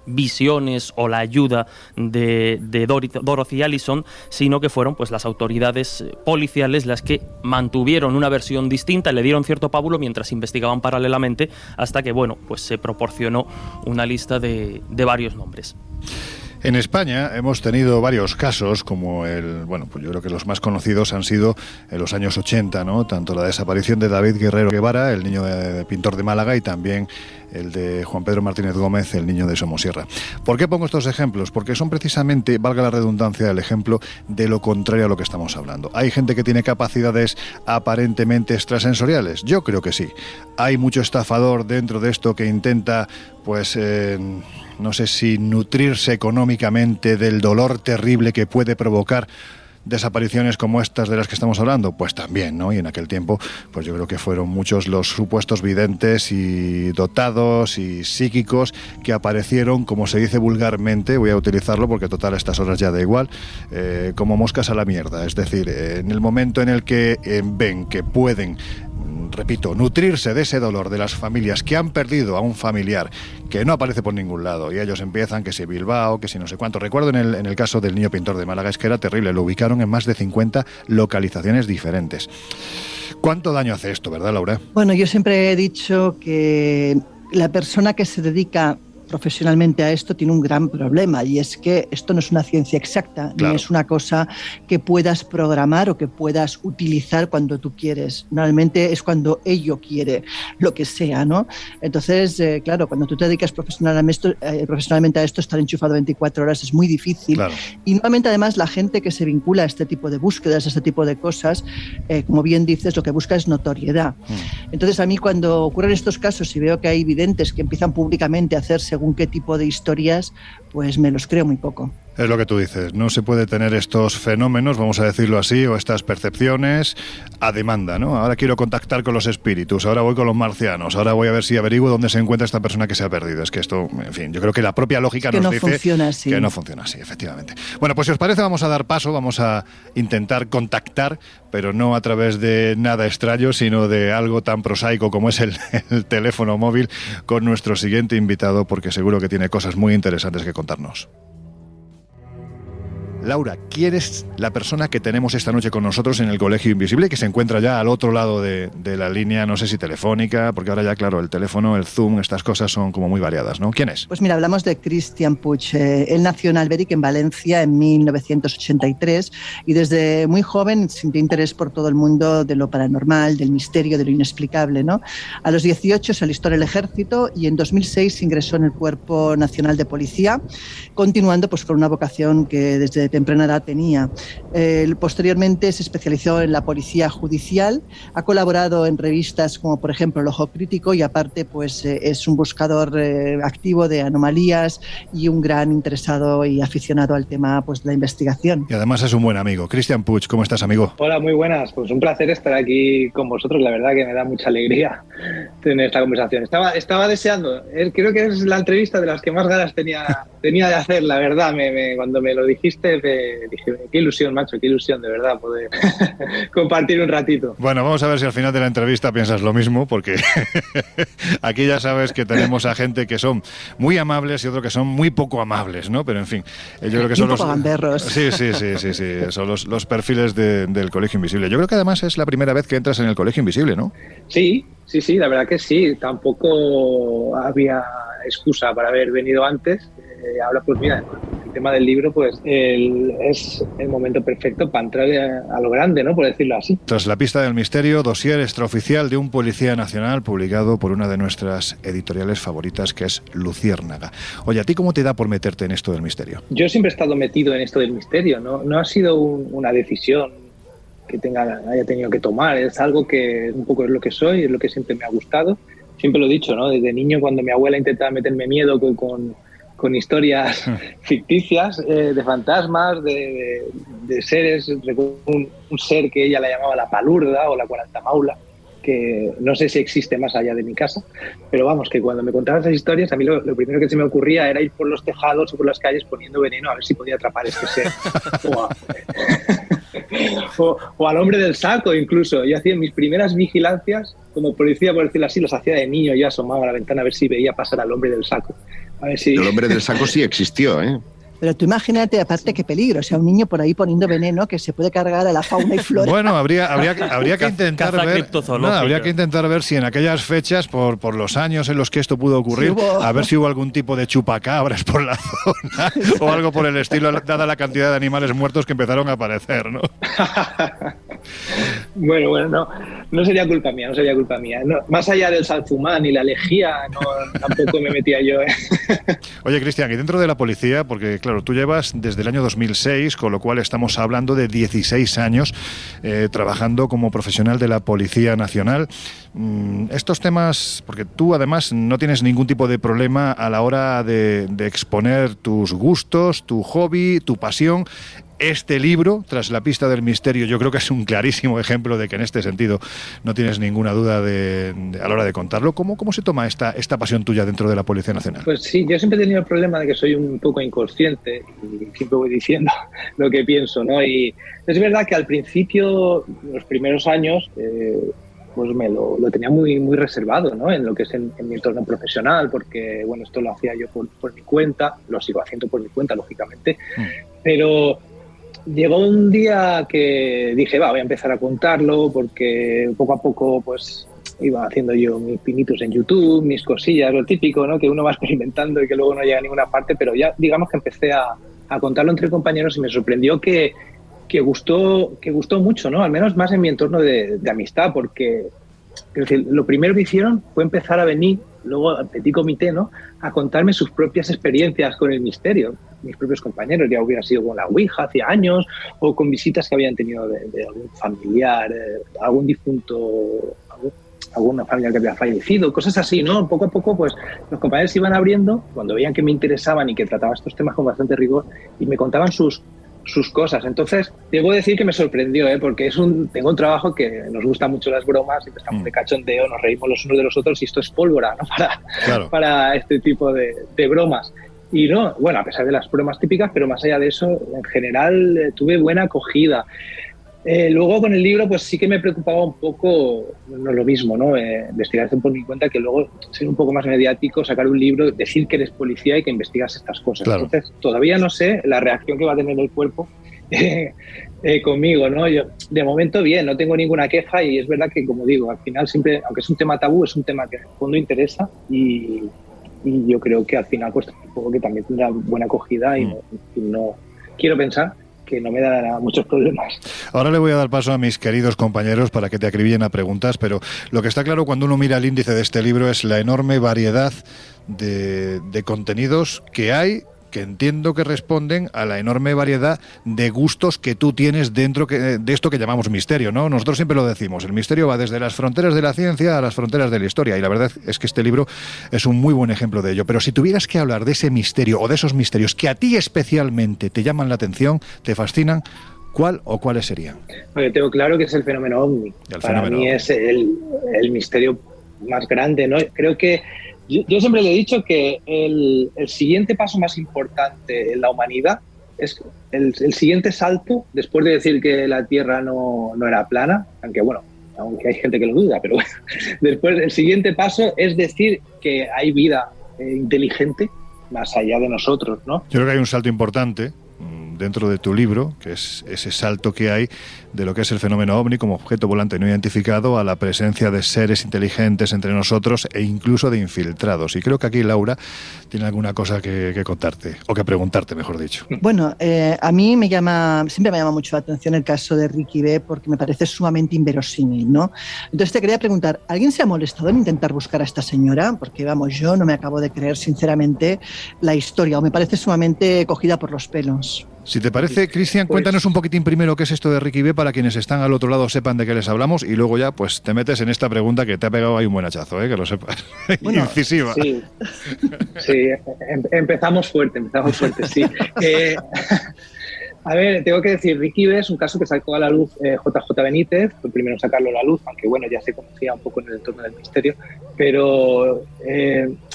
visiones o la ayuda de Dorothy Allison, sino que fueron pues las autoridades policiales las que mantuvieron una versión distinta, le dieron cierto pábulo mientras investigaban paralelamente, hasta que pues se proporcionó una lista de varios nombres. En España hemos tenido varios casos, como pues yo creo que los más conocidos han sido en los años 80, ¿no? Tanto la desaparición de David Guerrero Guevara, el niño pintor de Málaga, y también el de Juan Pedro Martínez Gómez, el niño de Somosierra. ¿Por qué pongo estos ejemplos? Porque son precisamente, valga la redundancia, el ejemplo de lo contrario a lo que estamos hablando. ¿Hay gente que tiene capacidades aparentemente extrasensoriales? Yo creo que sí. Hay mucho estafador dentro de esto que intenta, no sé si nutrirse económicamente del dolor terrible que puede provocar desapariciones como estas de las que estamos hablando, pues también, ¿no? Y en aquel tiempo, pues yo creo que fueron muchos los supuestos videntes y dotados y psíquicos que aparecieron, como se dice vulgarmente, voy a utilizarlo porque total a estas horas ya da igual, como moscas a la mierda. Es decir, en el momento en el que ven que pueden, repito, nutrirse de ese dolor de las familias que han perdido a un familiar que no aparece por ningún lado, y ellos empiezan que si Bilbao, que si no sé cuánto. Recuerdo en el caso del niño pintor de Málaga, es que era terrible, lo ubicaron en más de 50 localizaciones diferentes. ¿Cuánto daño hace esto, verdad, Laura? Bueno, yo siempre he dicho que la persona que se dedica profesionalmente a esto tiene un gran problema, y es que esto no es una ciencia exacta, claro, ni es una cosa que puedas programar o que puedas utilizar cuando tú quieres. Normalmente es cuando ello quiere, lo que sea, ¿no? Entonces, claro, cuando tú te dedicas profesionalmente a esto, estar enchufado 24 horas es muy difícil. Claro. Y normalmente, además, la gente que se vincula a este tipo de búsquedas, a este tipo de cosas, como bien dices, lo que busca es notoriedad. Entonces, a mí cuando ocurren estos casos y veo que hay videntes que empiezan públicamente a hacer según qué tipo de historias, pues me los creo muy poco. Es lo que tú dices, no se puede tener estos fenómenos, vamos a decirlo así, o estas percepciones a demanda, ¿no? Ahora quiero contactar con los espíritus, ahora voy con los marcianos, ahora voy a ver si averiguo dónde se encuentra esta persona que se ha perdido. Es que esto, en fin, yo creo que la propia lógica nos dice que no funciona así, efectivamente. Bueno, pues si os parece vamos a dar paso, vamos a intentar contactar, pero no a través de nada extraño, sino de algo tan prosaico como es el teléfono móvil, con nuestro siguiente invitado, porque seguro que tiene cosas muy interesantes que contarnos. Laura, ¿quién es la persona que tenemos esta noche con nosotros en el Colegio Invisible, que se encuentra ya al otro lado de la línea, no sé si telefónica, porque ahora ya, claro, el teléfono, el Zoom, estas cosas son como muy variadas, ¿no? ¿Quién es? Pues mira, hablamos de Cristian Puig. Él nació en Alberic, en Valencia, en 1983, y desde muy joven sintió interés por todo el mundo de lo paranormal, del misterio, de lo inexplicable, ¿no? A los 18 se alistó en el ejército y en 2006 ingresó en el Cuerpo Nacional de Policía, continuando pues con una vocación que desde temprana edad tenía. Posteriormente se especializó en la policía judicial, ha colaborado en revistas como por ejemplo El Ojo Crítico y aparte pues es un buscador activo de anomalías y un gran interesado y aficionado al tema pues de la investigación. Y además es un buen amigo. Cristian Puig, ¿cómo estás, amigo? Hola, muy buenas. Pues un placer estar aquí con vosotros. La verdad que me da mucha alegría tener esta conversación. Estaba deseando. Creo que es la entrevista de las que más ganas tenía de hacer, la verdad. Cuando me lo dijiste, dije, qué ilusión, macho, qué ilusión, de verdad, poder compartir un ratito. Bueno, vamos a ver si al final de la entrevista piensas lo mismo, porque aquí ya sabes que tenemos a gente que son muy amables y otros que son muy poco amables, ¿no? Pero en fin, yo creo que son los gamberros. Sí, son los perfiles del Colegio Invisible. Yo creo que además es la primera vez que entras en el Colegio Invisible, ¿no? Sí, la verdad que sí. Tampoco había excusa para haber venido antes. Ahora pues mira, el tema del libro pues es el momento perfecto para entrar a lo grande, ¿no? Por decirlo así. Tras la pista del misterio, dossier extraoficial de un policía nacional publicado por una de nuestras editoriales favoritas, que es Luciérnaga. Oye, ¿a ti cómo te da por meterte en esto del misterio? Yo siempre he estado metido en esto del misterio, no ha sido una decisión que haya tenido que tomar, es algo que un poco es lo que soy, es lo que siempre me ha gustado. Siempre lo he dicho, ¿no? Desde niño, cuando mi abuela intentaba meterme miedo con historias ficticias, de fantasmas, de seres, un ser que ella la llamaba la palurda o la 40 maula, que no sé si existe más allá de mi casa, pero vamos, que cuando me contaban esas historias, a mí lo primero que se me ocurría era ir por los tejados o por las calles poniendo veneno a ver si podía atrapar este ser. O al hombre del saco incluso. Yo hacía mis primeras vigilancias como policía, por decirlo así, las hacía de niño. Yo asomaba a la ventana a ver si veía pasar al hombre del saco. A ver si... El hombre del saco sí existió, ¿eh? Pero tú imagínate, aparte, qué peligro. O sea, un niño por ahí poniendo veneno que se puede cargar a la fauna y flora. Bueno, habría que intentar ver. Habría que intentar ver si en aquellas fechas, por los años en los que esto pudo ocurrir, a ver si hubo algún tipo de chupacabras por la zona o algo por el estilo, dada la cantidad de animales muertos que empezaron a aparecer, ¿no? Bueno, no sería culpa mía. No, más allá del salfumán y la lejía, tampoco me metía yo, ¿eh? Oye, Cristian, y dentro de la policía, porque claro, tú llevas desde el año 2006, con lo cual estamos hablando de 16 años trabajando como profesional de la Policía Nacional. Estos temas, porque tú además no tienes ningún tipo de problema a la hora de exponer tus gustos, tu hobby, tu pasión. Este libro, Tras la pista del misterio, yo creo que es un clarísimo ejemplo de que en este sentido no tienes ninguna duda a la hora de contarlo. ¿Cómo se toma esta pasión tuya dentro de la Policía Nacional? Pues sí, yo siempre he tenido el problema de que soy un poco inconsciente y siempre voy diciendo lo que pienso, ¿no? Y es verdad que al principio, los primeros años, pues me lo tenía muy, muy reservado, ¿no? En lo que es en mi entorno profesional, porque, bueno, esto lo hacía yo por mi cuenta, lo sigo haciendo por mi cuenta, lógicamente, pero... Llegó un día que dije, voy a empezar a contarlo, porque poco a poco pues iba haciendo yo mis pinitos en YouTube, mis cosillas, lo típico, ¿no? Que uno va experimentando y que luego no llega a ninguna parte, pero ya digamos que empecé a contarlo entre compañeros y me sorprendió que gustó mucho, ¿no? Al menos más en mi entorno de amistad, porque es decir, lo primero que hicieron fue empezar a venir, luego al petit comité, ¿no? A contarme sus propias experiencias con el misterio. Mis propios compañeros, ya hubiera sido con la Ouija hacía años, o con visitas que habían tenido de algún familiar, algún difunto, alguna familia que había fallecido, cosas así, ¿no? Poco a poco, pues, los compañeros se iban abriendo cuando veían que me interesaban y que trataba estos temas con bastante rigor y me contaban sus cosas. Entonces, debo decir que me sorprendió, porque tengo un trabajo que nos gusta mucho las bromas, y estamos de cachondeo, nos reímos los unos de los otros y esto es pólvora, ¿no? Para este tipo de bromas. Y no, bueno, a pesar de las bromas típicas, pero más allá de eso, en general tuve buena acogida. Luego con el libro, pues sí que me preocupaba un poco, no lo mismo, ¿no? Investigación por mi cuenta, que luego ser un poco más mediático, sacar un libro, decir que eres policía y que investigas estas cosas. Claro. Entonces, todavía no sé la reacción que va a tener el cuerpo conmigo, ¿no? Yo, de momento, bien, no tengo ninguna queja y es verdad que, como digo, al final siempre, aunque es un tema tabú, es un tema que en el fondo interesa y yo creo que al final, pues, supongo que también tendrá buena acogida y no quiero pensar que no me dará muchos problemas. Ahora le voy a dar paso a mis queridos compañeros para que te acribillen a preguntas, pero lo que está claro cuando uno mira el índice de este libro es la enorme variedad de contenidos que hay, que entiendo que responden a la enorme variedad de gustos que tú tienes dentro de esto que llamamos misterio, ¿no? Nosotros siempre lo decimos, el misterio va desde las fronteras de la ciencia a las fronteras de la historia, y la verdad es que este libro es un muy buen ejemplo de ello. Pero si tuvieras que hablar de ese misterio o de esos misterios que a ti especialmente te llaman la atención, te fascinan, ¿cuál o cuáles serían? Bueno, tengo claro que es el fenómeno OVNI. Para mí es el misterio más grande, ¿no? Creo que yo siempre le he dicho que el siguiente paso más importante en la humanidad es el siguiente salto, después de decir que la Tierra no era plana, aunque hay gente que lo duda, pero bueno, después el siguiente paso es decir que hay vida inteligente más allá de nosotros, ¿no? Yo creo que hay un salto importante dentro de tu libro, que es ese salto que hay de lo que es el fenómeno OVNI como objeto volante no identificado a la presencia de seres inteligentes entre nosotros e incluso de infiltrados. Y creo que aquí Laura tiene alguna cosa que contarte, o que preguntarte, mejor dicho. Bueno, a mí siempre me llama mucho la atención el caso de Ricky B, porque me parece sumamente inverosímil, ¿no? Entonces te quería preguntar, ¿alguien se ha molestado en intentar buscar a esta señora? Porque, yo no me acabo de creer, sinceramente, la historia, o me parece sumamente cogida por los pelos. Si te parece, Cristian, cuéntanos un poquitín primero qué es esto de Ricky B para quienes están al otro lado sepan de qué les hablamos, y luego ya pues te metes en esta pregunta que te ha pegado ahí un buen hachazo, que lo sepas. Bueno, incisiva. Sí, empezamos fuerte, sí. A ver, tengo que decir, Ricky B es un caso que sacó a la luz JJ Benítez, fue el primero en sacarlo a la luz, aunque ya se conocía un poco en el entorno del misterio, pero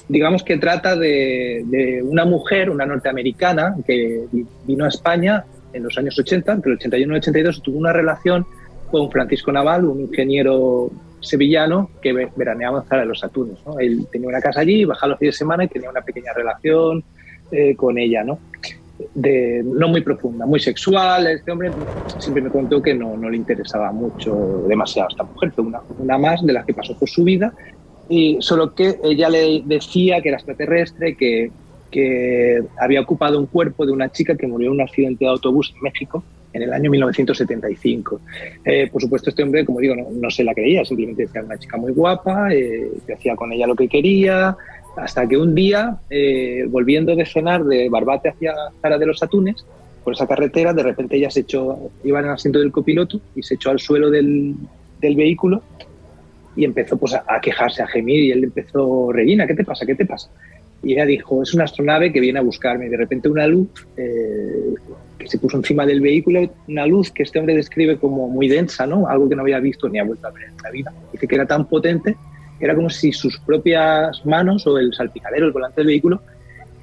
digamos que trata de una mujer, una norteamericana, que vino a España en los años 80, entre el 81 y el 82, tuvo una relación con Francisco Naval, un ingeniero sevillano que veraneaba en Zara de los Atunes, ¿no? Él tenía una casa allí, bajaba los fines de semana y tenía una pequeña relación con ella, ¿no? No muy profunda, muy sexual. Este hombre siempre me contó que no le interesaba demasiado a esta mujer, fue una más de las que pasó por su vida, y solo que ella le decía que era extraterrestre, que había ocupado un cuerpo de una chica que murió en un accidente de autobús en México en el año 1975. Por supuesto, este hombre, como digo, no se la creía, simplemente decía una chica muy guapa, que hacía con ella lo que quería, hasta que un día, volviendo de cenar de Barbate hacia Zara de los Atunes, por esa carretera, de repente ella iba en el asiento del copiloto y se echó al suelo del vehículo y empezó pues a quejarse, a gemir, y él empezó: Regina, ¿qué te pasa? ¿Qué te pasa? Y ella dijo: es una astronave que viene a buscarme. Y de repente una luz que se puso encima del vehículo, una luz que este hombre describe como muy densa, ¿no? Algo que no había visto ni ha vuelto a ver en la vida. Dice que era tan potente, era como si sus propias manos o el salpicadero, el volante del vehículo,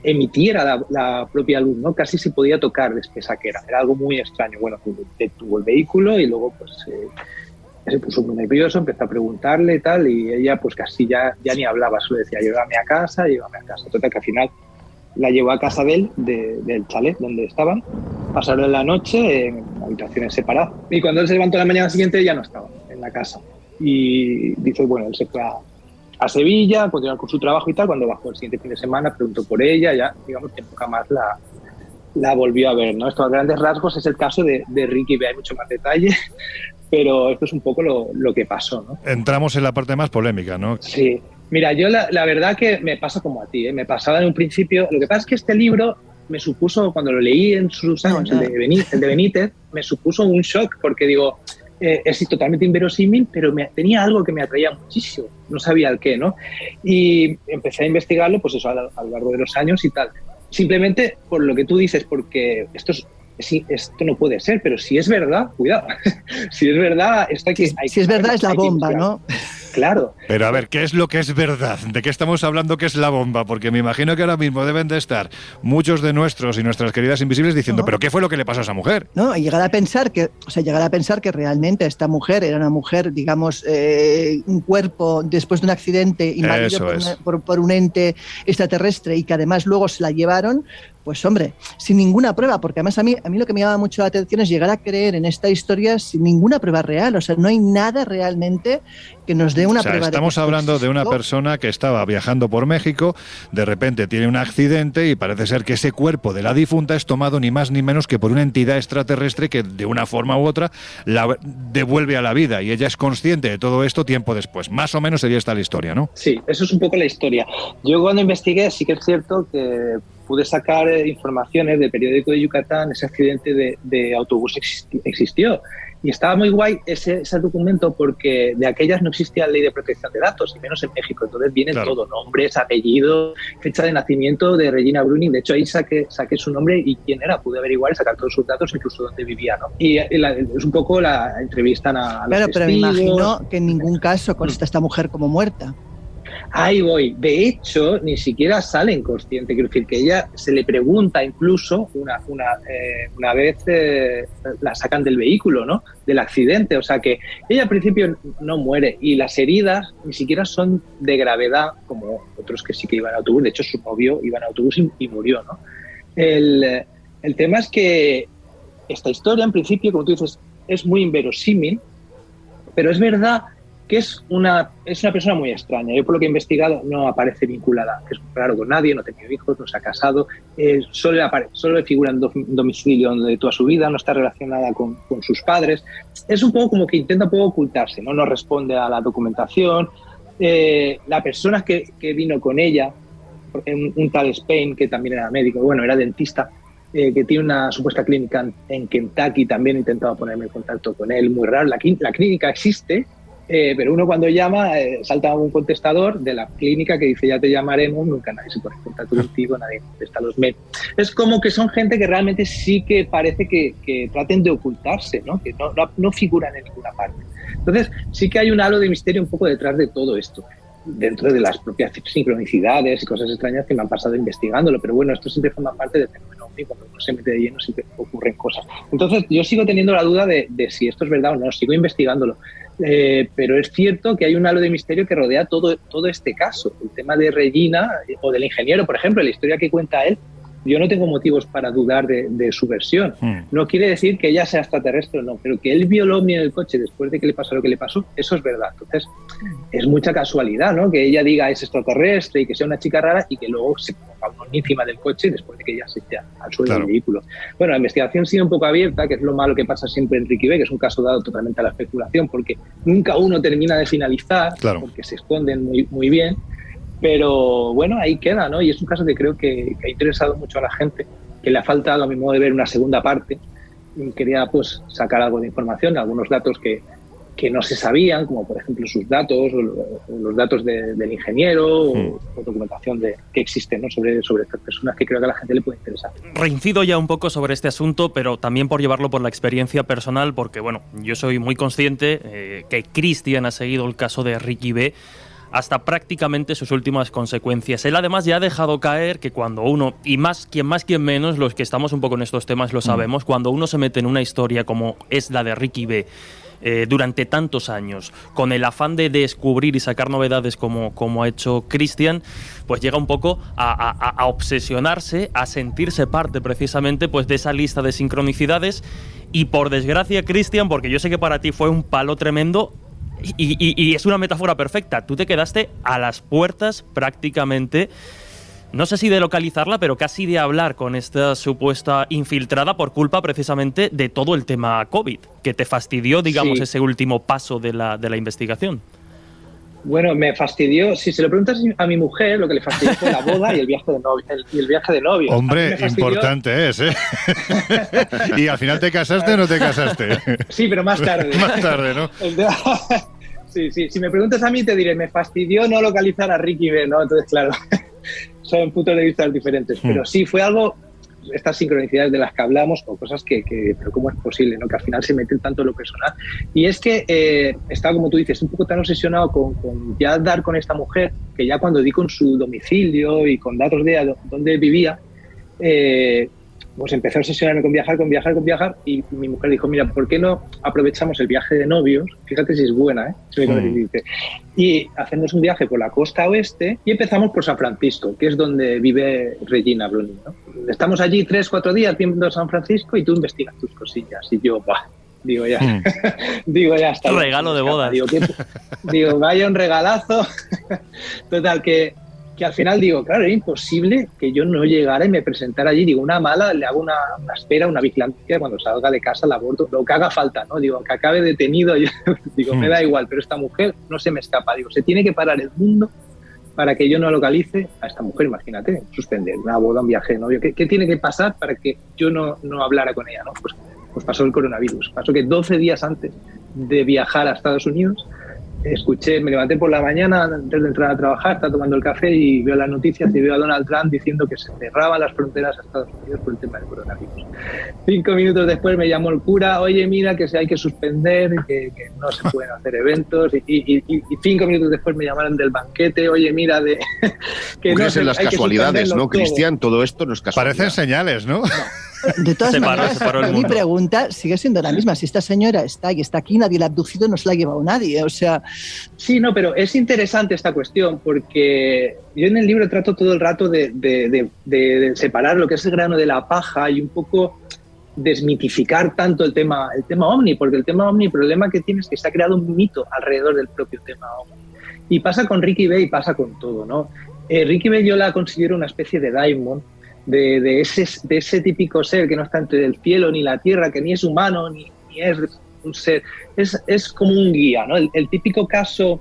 emitiera la propia luz, ¿no? Casi se podía tocar de espesa que era. Era algo muy extraño. Bueno, detuvo el vehículo y luego pues se puso muy nervioso, empezó a preguntarle y tal, y ella pues casi ya ni hablaba, solo decía: llévame a casa. Total, que al final la llevó a casa de él, del chalet donde estaban, pasaron la noche en habitaciones separadas, y cuando él se levantó la mañana siguiente ya no estaba en la casa, y dice, bueno, él se fue a Sevilla a continuar con su trabajo y tal. Cuando bajó el siguiente fin de semana preguntó por ella, ya digamos que nunca más la volvió a ver, ¿no? Esto a grandes rasgos es el caso de Ricky B. Hay mucho más detalle, pero esto es un poco lo que pasó, ¿no? Entramos en la parte más polémica, ¿no? Sí. Mira, yo la verdad que me pasa como a ti, ¿eh? Me pasaba en un principio. Lo que pasa es que este libro me supuso, cuando lo leí en sus años, el de Benítez, me supuso un shock, porque digo, es totalmente inverosímil, pero tenía algo que me atraía muchísimo. No sabía el qué, ¿no? Y empecé a investigarlo, pues eso, a lo largo de los años y tal. Simplemente por lo que tú dices, porque esto no puede ser, pero si es verdad, cuidado. Si es verdad, si es verdad, es la bomba, ¿no? Claro. Pero a ver, ¿qué es lo que es verdad? ¿De qué estamos hablando que es la bomba? Porque me imagino que ahora mismo deben de estar muchos de nuestros y nuestras queridas invisibles diciendo, ¿pero qué fue lo que le pasó a esa mujer? No, y llegar a pensar que realmente esta mujer era una mujer, digamos, un cuerpo después de un accidente invadido por un ente extraterrestre, y que además luego se la llevaron. Pues hombre, sin ninguna prueba, porque además a mí lo que me llama mucho la atención es llegar a creer en esta historia sin ninguna prueba real. O sea, no hay nada realmente que nos dé una prueba. Estamos hablando de una persona que estaba viajando por México, de repente tiene un accidente y parece ser que ese cuerpo de la difunta es tomado ni más ni menos que por una entidad extraterrestre que de una forma u otra la devuelve a la vida, y ella es consciente de todo esto tiempo después. Más o menos sería esta la historia, ¿no? Sí, eso es un poco la historia. Yo cuando investigué sí que es cierto que pude sacar informaciones del periódico de Yucatán. Ese accidente de autobús existió. Y estaba muy guay ese documento porque de aquellas no existía ley de protección de datos, y menos en México. Entonces viene todo, nombres, apellidos, fecha de nacimiento de Regina Bruning. De hecho, ahí saqué su nombre y quién era. Pude averiguar y sacar todos sus datos, incluso dónde vivía, ¿no? Y es un poco la entrevistan a los testigos. Pero me imagino que en ningún caso consta esta mujer como muerta. Ahí voy. De hecho, ni siquiera sale inconsciente. Quiero decir que ella se le pregunta incluso una vez la sacan del vehículo, ¿no? Del accidente. O sea que ella al principio no muere y las heridas ni siquiera son de gravedad como otros que sí que iban a autobús. De hecho, su novio iba en autobús y murió, ¿no? El tema es que esta historia, en principio, como tú dices, es muy inverosímil, pero es verdad que es una persona muy extraña. Yo, por lo que he investigado, no aparece vinculada, que es raro, con nadie, no ha tenido hijos, no se ha casado, solo figura en domicilio de toda su vida, no está relacionada con sus padres. Es un poco como que intenta un poco ocultarse, no responde a la documentación. La persona que vino con ella, un tal Spain, que también era médico, bueno, era dentista, que tiene una supuesta clínica en Kentucky, también he intentado ponerme en contacto con él, muy raro. La clínica existe, pero uno cuando llama salta un contestador de la clínica que dice ya te llamaremos, nunca nadie se pone en contacto contigo, nadie contesta los mails. Es como que son gente que realmente sí que parece que traten de ocultarse, ¿no? Que no figuran en ninguna parte. Entonces sí que hay un halo de misterio un poco detrás de todo esto, dentro de las propias sincronicidades y cosas extrañas que me han pasado investigándolo, pero bueno, esto siempre forma parte del fenómeno ovni. Cuando uno se mete de lleno siempre ocurren cosas. Entonces yo sigo teniendo la duda de si esto es verdad o no, sigo investigándolo. Pero es cierto que hay un halo de misterio que rodea todo este caso. El tema de Regina o del ingeniero, por ejemplo, la historia que cuenta él, yo no tengo motivos para dudar de su versión. No quiere decir que ella sea extraterrestre o no, pero que él vio el ovni en el coche después de que le pasó lo que le pasó, eso es verdad. Entonces, es mucha casualidad, ¿no? Que ella diga es extraterrestre y que sea una chica rara y que luego se ponga uno encima del coche después de que ella se esté al suelo del vehículo. Bueno, la investigación sigue un poco abierta, que es lo malo que pasa siempre en Ricky B, que es un caso dado totalmente a la especulación, porque nunca uno termina de finalizar, porque se esconden muy, muy bien. Pero bueno, ahí queda, ¿no? Y es un caso que creo que ha interesado mucho a la gente, que le ha faltado, a mi modo de ver, una segunda parte. Y quería pues sacar algo de información, algunos datos que no se sabían, como por ejemplo sus datos, o los datos del ingeniero, o documentación que existe, ¿no? sobre estas personas, que creo que a la gente le puede interesar. Reincido ya un poco sobre este asunto, pero también por llevarlo por la experiencia personal, porque bueno, yo soy muy consciente que Cristian ha seguido el caso de Ricky B hasta prácticamente sus últimas consecuencias. Él además ya ha dejado caer que cuando uno, y quien más, quien menos, los que estamos un poco en estos temas lo sabemos, cuando uno se mete en una historia como es la de Ricky B, durante tantos años, con el afán de descubrir y sacar novedades como ha hecho Cristian, pues llega un poco a obsesionarse, a sentirse parte precisamente pues de esa lista de sincronicidades. Y por desgracia, Cristian, porque yo sé que para ti fue un palo tremendo, y es una metáfora perfecta, tú te quedaste a las puertas prácticamente, no sé si de localizarla, pero casi de hablar con esta supuesta infiltrada por culpa precisamente de todo el tema COVID, que te fastidió, digamos, ese último paso de la investigación. Bueno, me fastidió. Si se lo preguntas a mi mujer, lo que le fastidió fue la boda y el viaje de novio. Hombre, importante es, ¿eh? ¿Y al final te casaste o no te casaste? Sí, pero más tarde. Más tarde, ¿no? Sí. Si me preguntas a mí, te diré, me fastidió no localizar a Ricky B, ¿no? Entonces, claro, son puntos de vista diferentes. Pero sí, fue algo, estas sincronicidades de las que hablamos, o cosas pero ¿cómo es posible, no? Que al final se meten tanto en lo personal. Y es que estaba, como tú dices, un poco tan obsesionado con ya dar con esta mujer, que ya cuando di con su domicilio y con datos de dónde vivía, pues empecé a obsesionarme con viajar, y mi mujer dijo, mira, ¿por qué no aprovechamos el viaje de novios? Fíjate si es buena, y hacemos un viaje por la costa oeste y empezamos por San Francisco, que es donde vive Regina Bruning, ¿no? Estamos allí 3-4 días viendo San Francisco y tú investigas tus cosillas. Y yo, digo ya está. Regalo de bodas. Digo, vaya un regalazo. Total, que al final digo, claro, era imposible que yo no llegara y me presentara allí. Digo, una mala, le hago una espera, una vigilancia, cuando salga de casa la aborto, lo que haga falta, ¿no? Digo, que acabe detenido, yo, digo, me da igual, pero esta mujer no se me escapa. Digo, se tiene que parar el mundo para que yo no localice a esta mujer? Imagínate, suspender una boda, un viaje de novio. ¿Qué tiene que pasar para que yo no hablara con ella, ¿no? Pues pasó el coronavirus. Pasó que 12 días antes de viajar a Estados Unidos, me levanté por la mañana antes de entrar a trabajar, estaba tomando el café y veo las noticias y veo a Donald Trump diciendo que se cerraban las fronteras a Estados Unidos por el tema del coronavirus. 5 minutos después me llamó el cura: oye, mira, que hay que suspender, que no se pueden hacer eventos, y 5 minutos después me llamaron del banquete: oye, mira, que no se, las casualidades, ¿no, Cristian? Todo esto no es casualidad. Parecen señales, ¿no? De todas maneras, mi pregunta sigue siendo la misma. Si esta señora está aquí, nadie la ha abducido, no se la ha llevado nadie, o sea... Sí, no, pero es interesante esta cuestión, porque yo en el libro trato todo el rato de separar lo que es el grano de la paja y un poco desmitificar tanto el tema ovni, porque el tema ovni, el problema que tiene es que se ha creado un mito alrededor del propio tema ovni. Y pasa con Ricky Bay y pasa con todo, ¿no? Ricky Bay yo la considero una especie de daimon, de ese típico ser que no está entre el cielo ni la tierra, que ni es humano ni es un ser, es como un guía, ¿no? El típico caso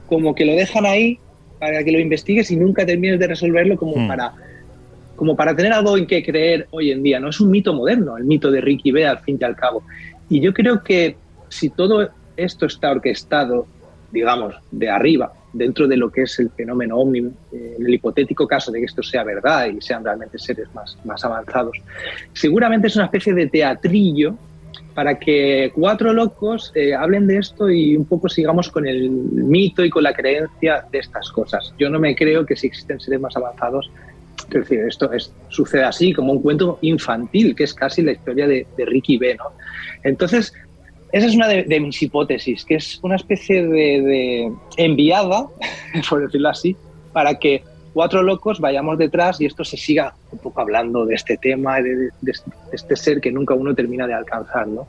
como que lo dejan ahí para que lo investigues y nunca termines de resolverlo, como para tener algo en que creer hoy en día, ¿no? Es un mito moderno, el mito de Ricky Bay, al fin y al cabo. Y yo creo que si todo esto está orquestado, digamos, de arriba, dentro de lo que es el fenómeno ovni, en el hipotético caso de que esto sea verdad y sean realmente seres más avanzados, seguramente es una especie de teatrillo para que 4 locos hablen de esto y un poco sigamos con el mito y con la creencia de estas cosas. Yo no me creo que si existen seres más avanzados, es decir, sucede así, como un cuento infantil, que es casi la historia de Ricky Bay, ¿no? Entonces, esa es una de mis hipótesis, que es una especie de enviada, por decirlo así, para que 4 locos vayamos detrás y esto se siga un poco hablando de este tema, de este ser que nunca uno termina de alcanzar, ¿no?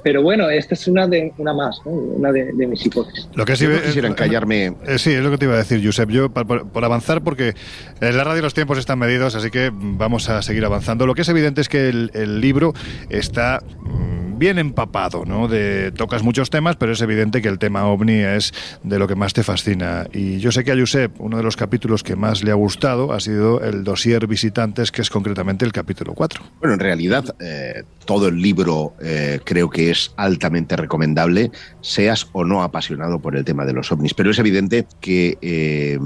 Pero bueno, esta es una más, ¿no? Una de mis hipótesis. Lo que sí quisiera encallarme. Sí, es lo que te iba a decir, Josep. Yo, por avanzar, porque en la radio los tiempos están medidos, así que vamos a seguir avanzando. Lo que es evidente es que el libro está bien empapado, ¿no? Tocas muchos temas, pero es evidente que el tema ovni es de lo que más te fascina. Y yo sé que a Josep, uno de los capítulos que más le ha gustado ha sido el dossier Visitantes, que es concretamente el capítulo 4. Bueno, en realidad, todo el libro creo que es altamente recomendable, seas o no apasionado por el tema de los ovnis. Pero es evidente que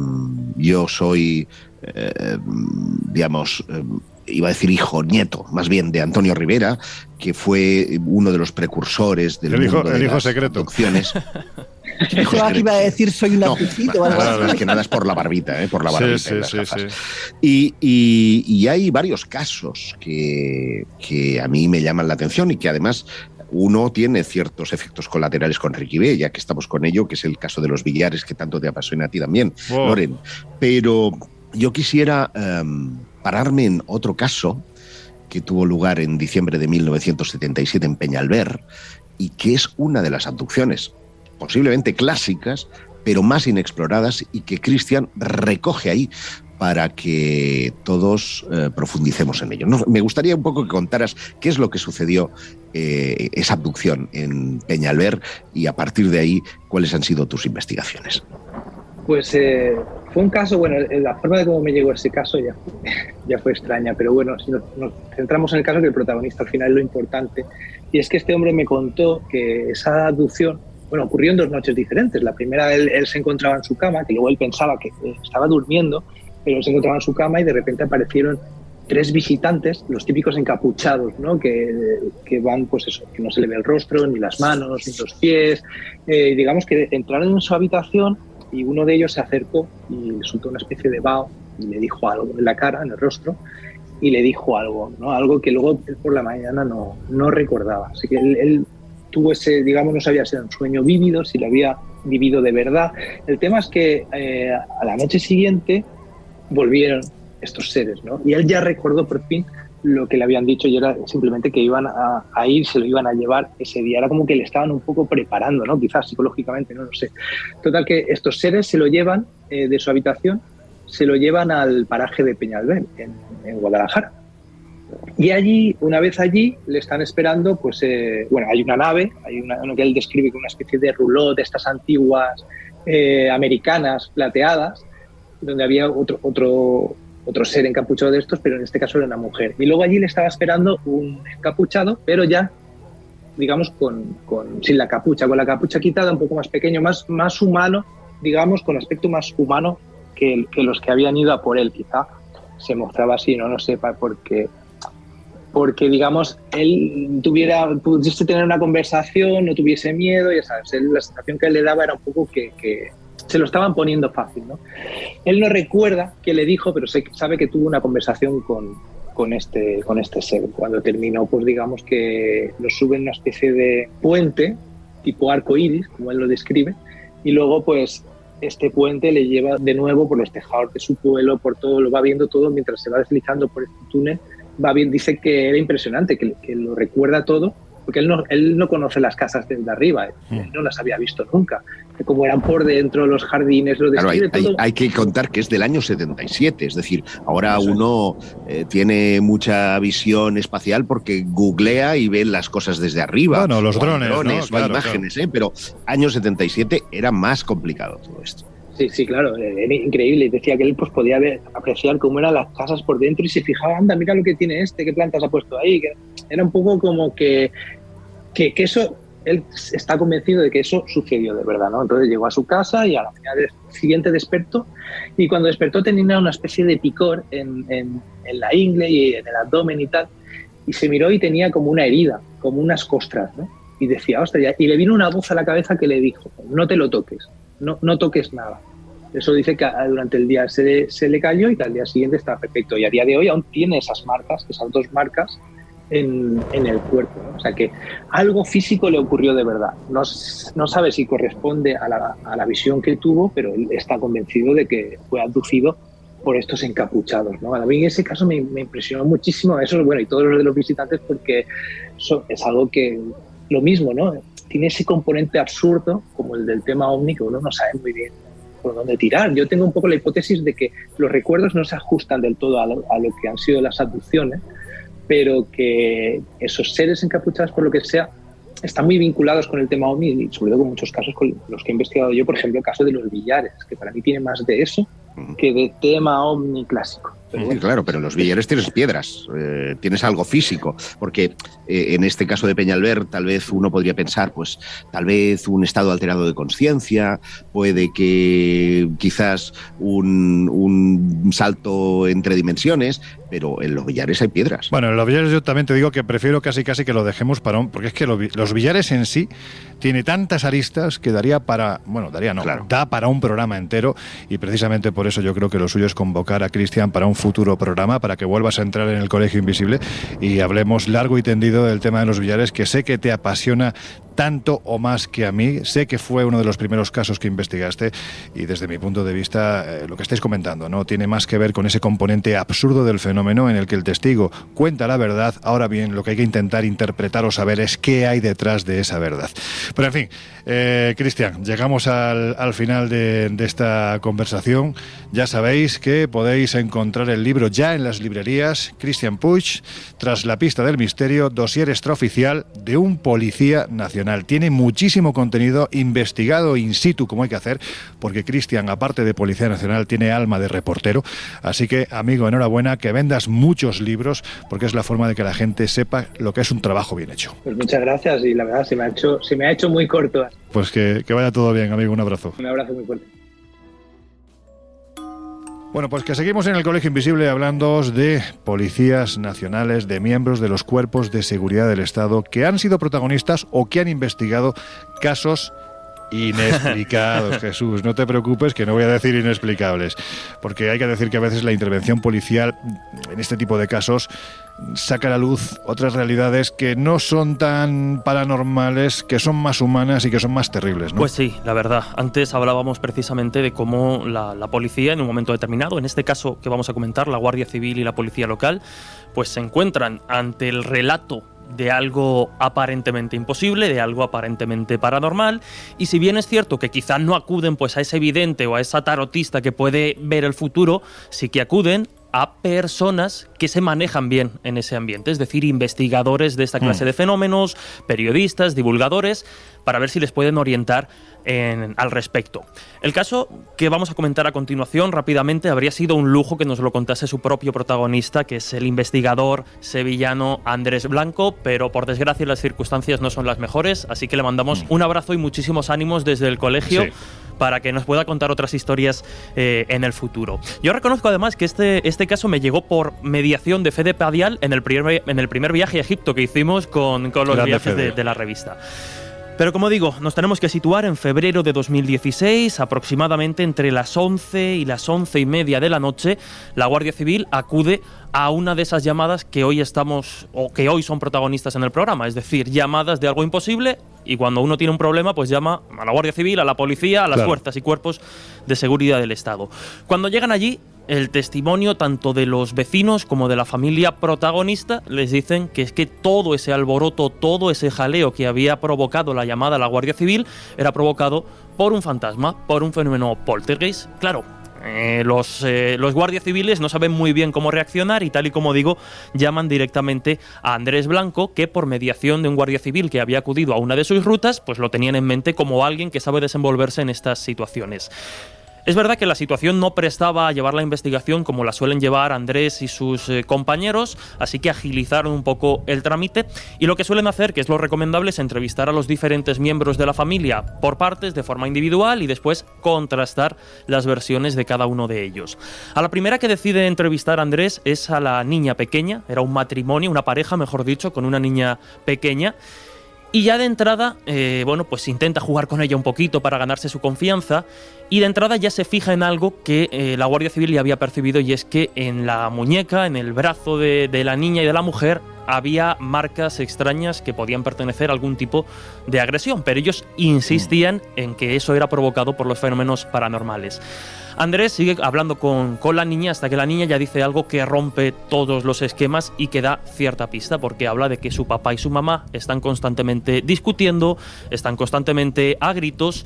yo soy, digamos... iba a decir hijo, nieto, más bien, de Antonio Rivera, que fue uno de los precursores del mundo de las abducciones. Yo aquí iba a decir soy un abducido. Es que nada, es por la barbita, por la barbita. Sí. Y hay varios casos que a mí me llaman la atención y que además uno tiene ciertos efectos colaterales con Ricky Bay, ya que estamos con ello, que es el caso de los billares, que tanto te apasiona a ti también, Loren. Pero yo quisiera pararme en otro caso que tuvo lugar en diciembre de 1977 en Peñalver y que es una de las abducciones posiblemente clásicas, pero más inexploradas y que Cristian recoge ahí para que todos profundicemos en ello. Me gustaría un poco que contaras qué es lo que sucedió esa abducción en Peñalver y a partir de ahí cuáles han sido tus investigaciones. Pues fue un caso, bueno, la forma de cómo me llegó ese caso ya fue extraña, pero bueno, si nos centramos en el caso, que el protagonista al final es lo importante, y es que este hombre me contó que esa abducción, bueno, ocurrió en 2 noches diferentes. La primera, él se encontraba en su cama, que luego él pensaba que estaba durmiendo, pero él se encontraba en su cama y de repente aparecieron 3 visitantes, los típicos encapuchados, ¿no? Que van, pues eso, que no se le ve el rostro, ni las manos, ni los pies, digamos que entraron en su habitación y uno de ellos se acercó y le soltó una especie de vaho y le dijo algo en la cara, en el rostro, y le dijo algo, ¿no? Algo que luego él por la mañana no recordaba. Así que él tuvo ese, digamos, no sabía si era un sueño vívido, si lo había vivido de verdad. El tema es que a la noche siguiente volvieron estos seres, ¿no? Y él ya recordó por fin lo que le habían dicho y era simplemente que iban a ir, se lo iban a llevar ese día. Era como que le estaban un poco preparando, ¿no? Quizás psicológicamente, no lo sé. Total, que estos seres se lo llevan de su habitación, se lo llevan al paraje de Peñalver, en Guadalajara. Y allí, una vez allí, le están esperando, pues, bueno, hay una nave, hay una que él describe como una especie de roulotte de estas antiguas americanas plateadas, donde había otro ser encapuchado de estos, pero en este caso era una mujer. Y luego allí le estaba esperando un encapuchado, pero ya, digamos, sin la capucha, con la capucha quitada, un poco más pequeño, más humano, digamos, con aspecto más humano que los que habían ido a por él, quizá. Se mostraba así, no sé, porque digamos, él pudiese tener una conversación, no tuviese miedo, ya sabes, la sensación que él le daba era un poco que se lo estaban poniendo fácil, ¿no? Él no recuerda qué le dijo, pero sabe que tuvo una conversación con este ser. Cuando terminó, pues digamos que lo sube en una especie de puente, tipo arco iris, como él lo describe, y luego pues este puente le lleva de nuevo por los tejados de su pueblo, por todo, lo va viendo todo mientras se va deslizando por este túnel. Va bien, dice que era impresionante, que lo recuerda todo, porque él no conoce las casas desde arriba, él no las había visto nunca, de cómo eran por dentro, los jardines, lo describe todo. Hay que contar que es del año 77, es decir, ahora uno tiene mucha visión espacial porque googlea y ve las cosas desde arriba. Bueno, los drones, ¿no? Claro, imágenes, claro. Pero año 77 era más complicado todo esto. Sí, claro, era increíble. Decía que él pues podía apreciar cómo eran las casas por dentro y se fijaba, anda, mira lo que tiene qué plantas ha puesto ahí. Que era un poco como que eso, él está convencido de que eso sucedió de verdad, ¿no? Entonces llegó a su casa y a la mañana siguiente despertó, y cuando despertó tenía una especie de picor en la ingle y en el abdomen y tal, y se miró y tenía como una herida, como unas costras, ¿no? Y decía, ostras, y le vino una voz a la cabeza que le dijo, no te lo toques. No toques nada. Eso dice que durante el día se le cayó y que al día siguiente estaba perfecto. Y a día de hoy aún tiene esas marcas, esas 2 marcas en el cuerpo, ¿no? O sea que algo físico le ocurrió de verdad. No sabe si corresponde a la visión que tuvo, pero él está convencido de que fue abducido por estos encapuchados, ¿no? A mí en ese caso me impresionó muchísimo eso, bueno, y todos los de los visitantes, porque es algo que, lo mismo, ¿no? Tiene ese componente absurdo como el del tema OVNI, que uno no sabe muy bien por dónde tirar. Yo tengo un poco la hipótesis de que los recuerdos no se ajustan del todo a lo que han sido las abducciones, pero que esos seres encapuchados, por lo que sea, están muy vinculados con el tema OVNI, y sobre todo con muchos casos con los que he investigado yo, por ejemplo el caso de los billares, que para mí tiene más de eso que de tema OVNI clásico. Pero bueno, claro, pero en los billares tienes piedras, tienes algo físico, porque en este caso de Peñalver tal vez uno podría pensar, pues tal vez un estado alterado de conciencia, puede que quizás un salto entre dimensiones, pero en los billares hay piedras. Bueno, en los billares yo también te digo que prefiero casi que lo dejemos porque es que los billares en sí tiene tantas aristas que da para un programa entero, y precisamente por eso yo creo que lo suyo es convocar a Cristian para un futuro programa, para que vuelvas a entrar en el Colegio Invisible y hablemos largo y tendido del tema de los billares, que sé que te apasiona tanto o más que a mí. Sé que fue uno de los primeros casos que investigaste, y desde mi punto de vista lo que estáis comentando no tiene más que ver con ese componente absurdo del fenómeno en el que el testigo cuenta la verdad. Ahora bien, lo que hay que intentar interpretar o saber es qué hay detrás de esa verdad. Pero en fin, Cristian, llegamos al final de esta conversación. Ya sabéis que podéis encontrar el libro ya en las librerías. Cristian Puig, Tras la pista del misterio, dossier extraoficial de un policía nacional. Tiene muchísimo contenido investigado in situ, como hay que hacer, porque Cristian, aparte de policía nacional, tiene alma de reportero. Así que, amigo, enhorabuena, que vendas muchos libros, porque es la forma de que la gente sepa lo que es un trabajo bien hecho. Pues muchas gracias, y la verdad se me ha hecho muy corto. Pues que vaya todo bien, amigo, un abrazo. Un abrazo muy fuerte. Bueno, pues que seguimos en el Colegio Invisible hablándoos de policías nacionales, de miembros de los cuerpos de seguridad del Estado que han sido protagonistas o que han investigado casos inexplicados. Jesús, no te preocupes, que no voy a decir inexplicables, porque hay que decir que a veces la intervención policial en este tipo de casos saca a la luz otras realidades que no son tan paranormales, que son más humanas y que son más terribles, ¿no? Pues sí, la verdad. Antes hablábamos precisamente de cómo la policía, en un momento determinado, en este caso que vamos a comentar, la Guardia Civil y la Policía Local, pues se encuentran ante el relato de algo aparentemente imposible, de algo aparentemente paranormal, y si bien es cierto que quizás no acuden pues a ese vidente o a esa tarotista que puede ver el futuro, sí que acuden a personas que se manejan bien en ese ambiente, es decir, investigadores de esta clase de fenómenos, periodistas, divulgadores, para ver si les pueden orientar al respecto. El caso que vamos a comentar a continuación rápidamente habría sido un lujo que nos lo contase su propio protagonista, que es el investigador sevillano Andrés Blanco, pero por desgracia las circunstancias no son las mejores, así que le mandamos un abrazo y muchísimos ánimos desde el colegio. Sí. Para que nos pueda contar otras historias en el futuro. Yo reconozco además que este caso me llegó por mediación de Fede Padial en el primer viaje a Egipto que hicimos con los viajes de la revista. Pero como digo, nos tenemos que situar en febrero de 2016, aproximadamente entre las 11 y las 11:30 de la noche, la Guardia Civil acude a una de esas llamadas que hoy son protagonistas en el programa, es decir, llamadas de algo imposible, y cuando uno tiene un problema, pues llama a la Guardia Civil, a la policía, a las fuerzas y cuerpos de seguridad del Estado. Cuando llegan allí, el testimonio tanto de los vecinos como de la familia protagonista les dicen que es que todo ese alboroto, todo ese jaleo que había provocado la llamada a la Guardia Civil era provocado por un fantasma, por un fenómeno poltergeist. Claro, los guardias civiles no saben muy bien cómo reaccionar y, tal y como digo, llaman directamente a Andrés Blanco, que por mediación de un guardia civil que había acudido a una de sus rutas, pues lo tenían en mente como alguien que sabe desenvolverse en estas situaciones. Es verdad que la situación no prestaba a llevar la investigación como la suelen llevar Andrés y sus compañeros, así que agilizaron un poco el trámite y lo que suelen hacer, que es lo recomendable, es entrevistar a los diferentes miembros de la familia por partes, de forma individual, y después contrastar las versiones de cada uno de ellos. A la primera que decide entrevistar a Andrés es a la niña pequeña, era un matrimonio, una pareja, mejor dicho, con una niña pequeña. Y ya de entrada, pues intenta jugar con ella un poquito para ganarse su confianza, y de entrada ya se fija en algo que la Guardia Civil ya había percibido, y es que en la muñeca, en el brazo de la niña y de la mujer, había marcas extrañas que podían pertenecer a algún tipo de agresión, pero ellos insistían en que eso era provocado por los fenómenos paranormales. Andrés sigue hablando con la niña hasta que la niña ya dice algo que rompe todos los esquemas y que da cierta pista, porque habla de que su papá y su mamá están constantemente discutiendo, están constantemente a gritos.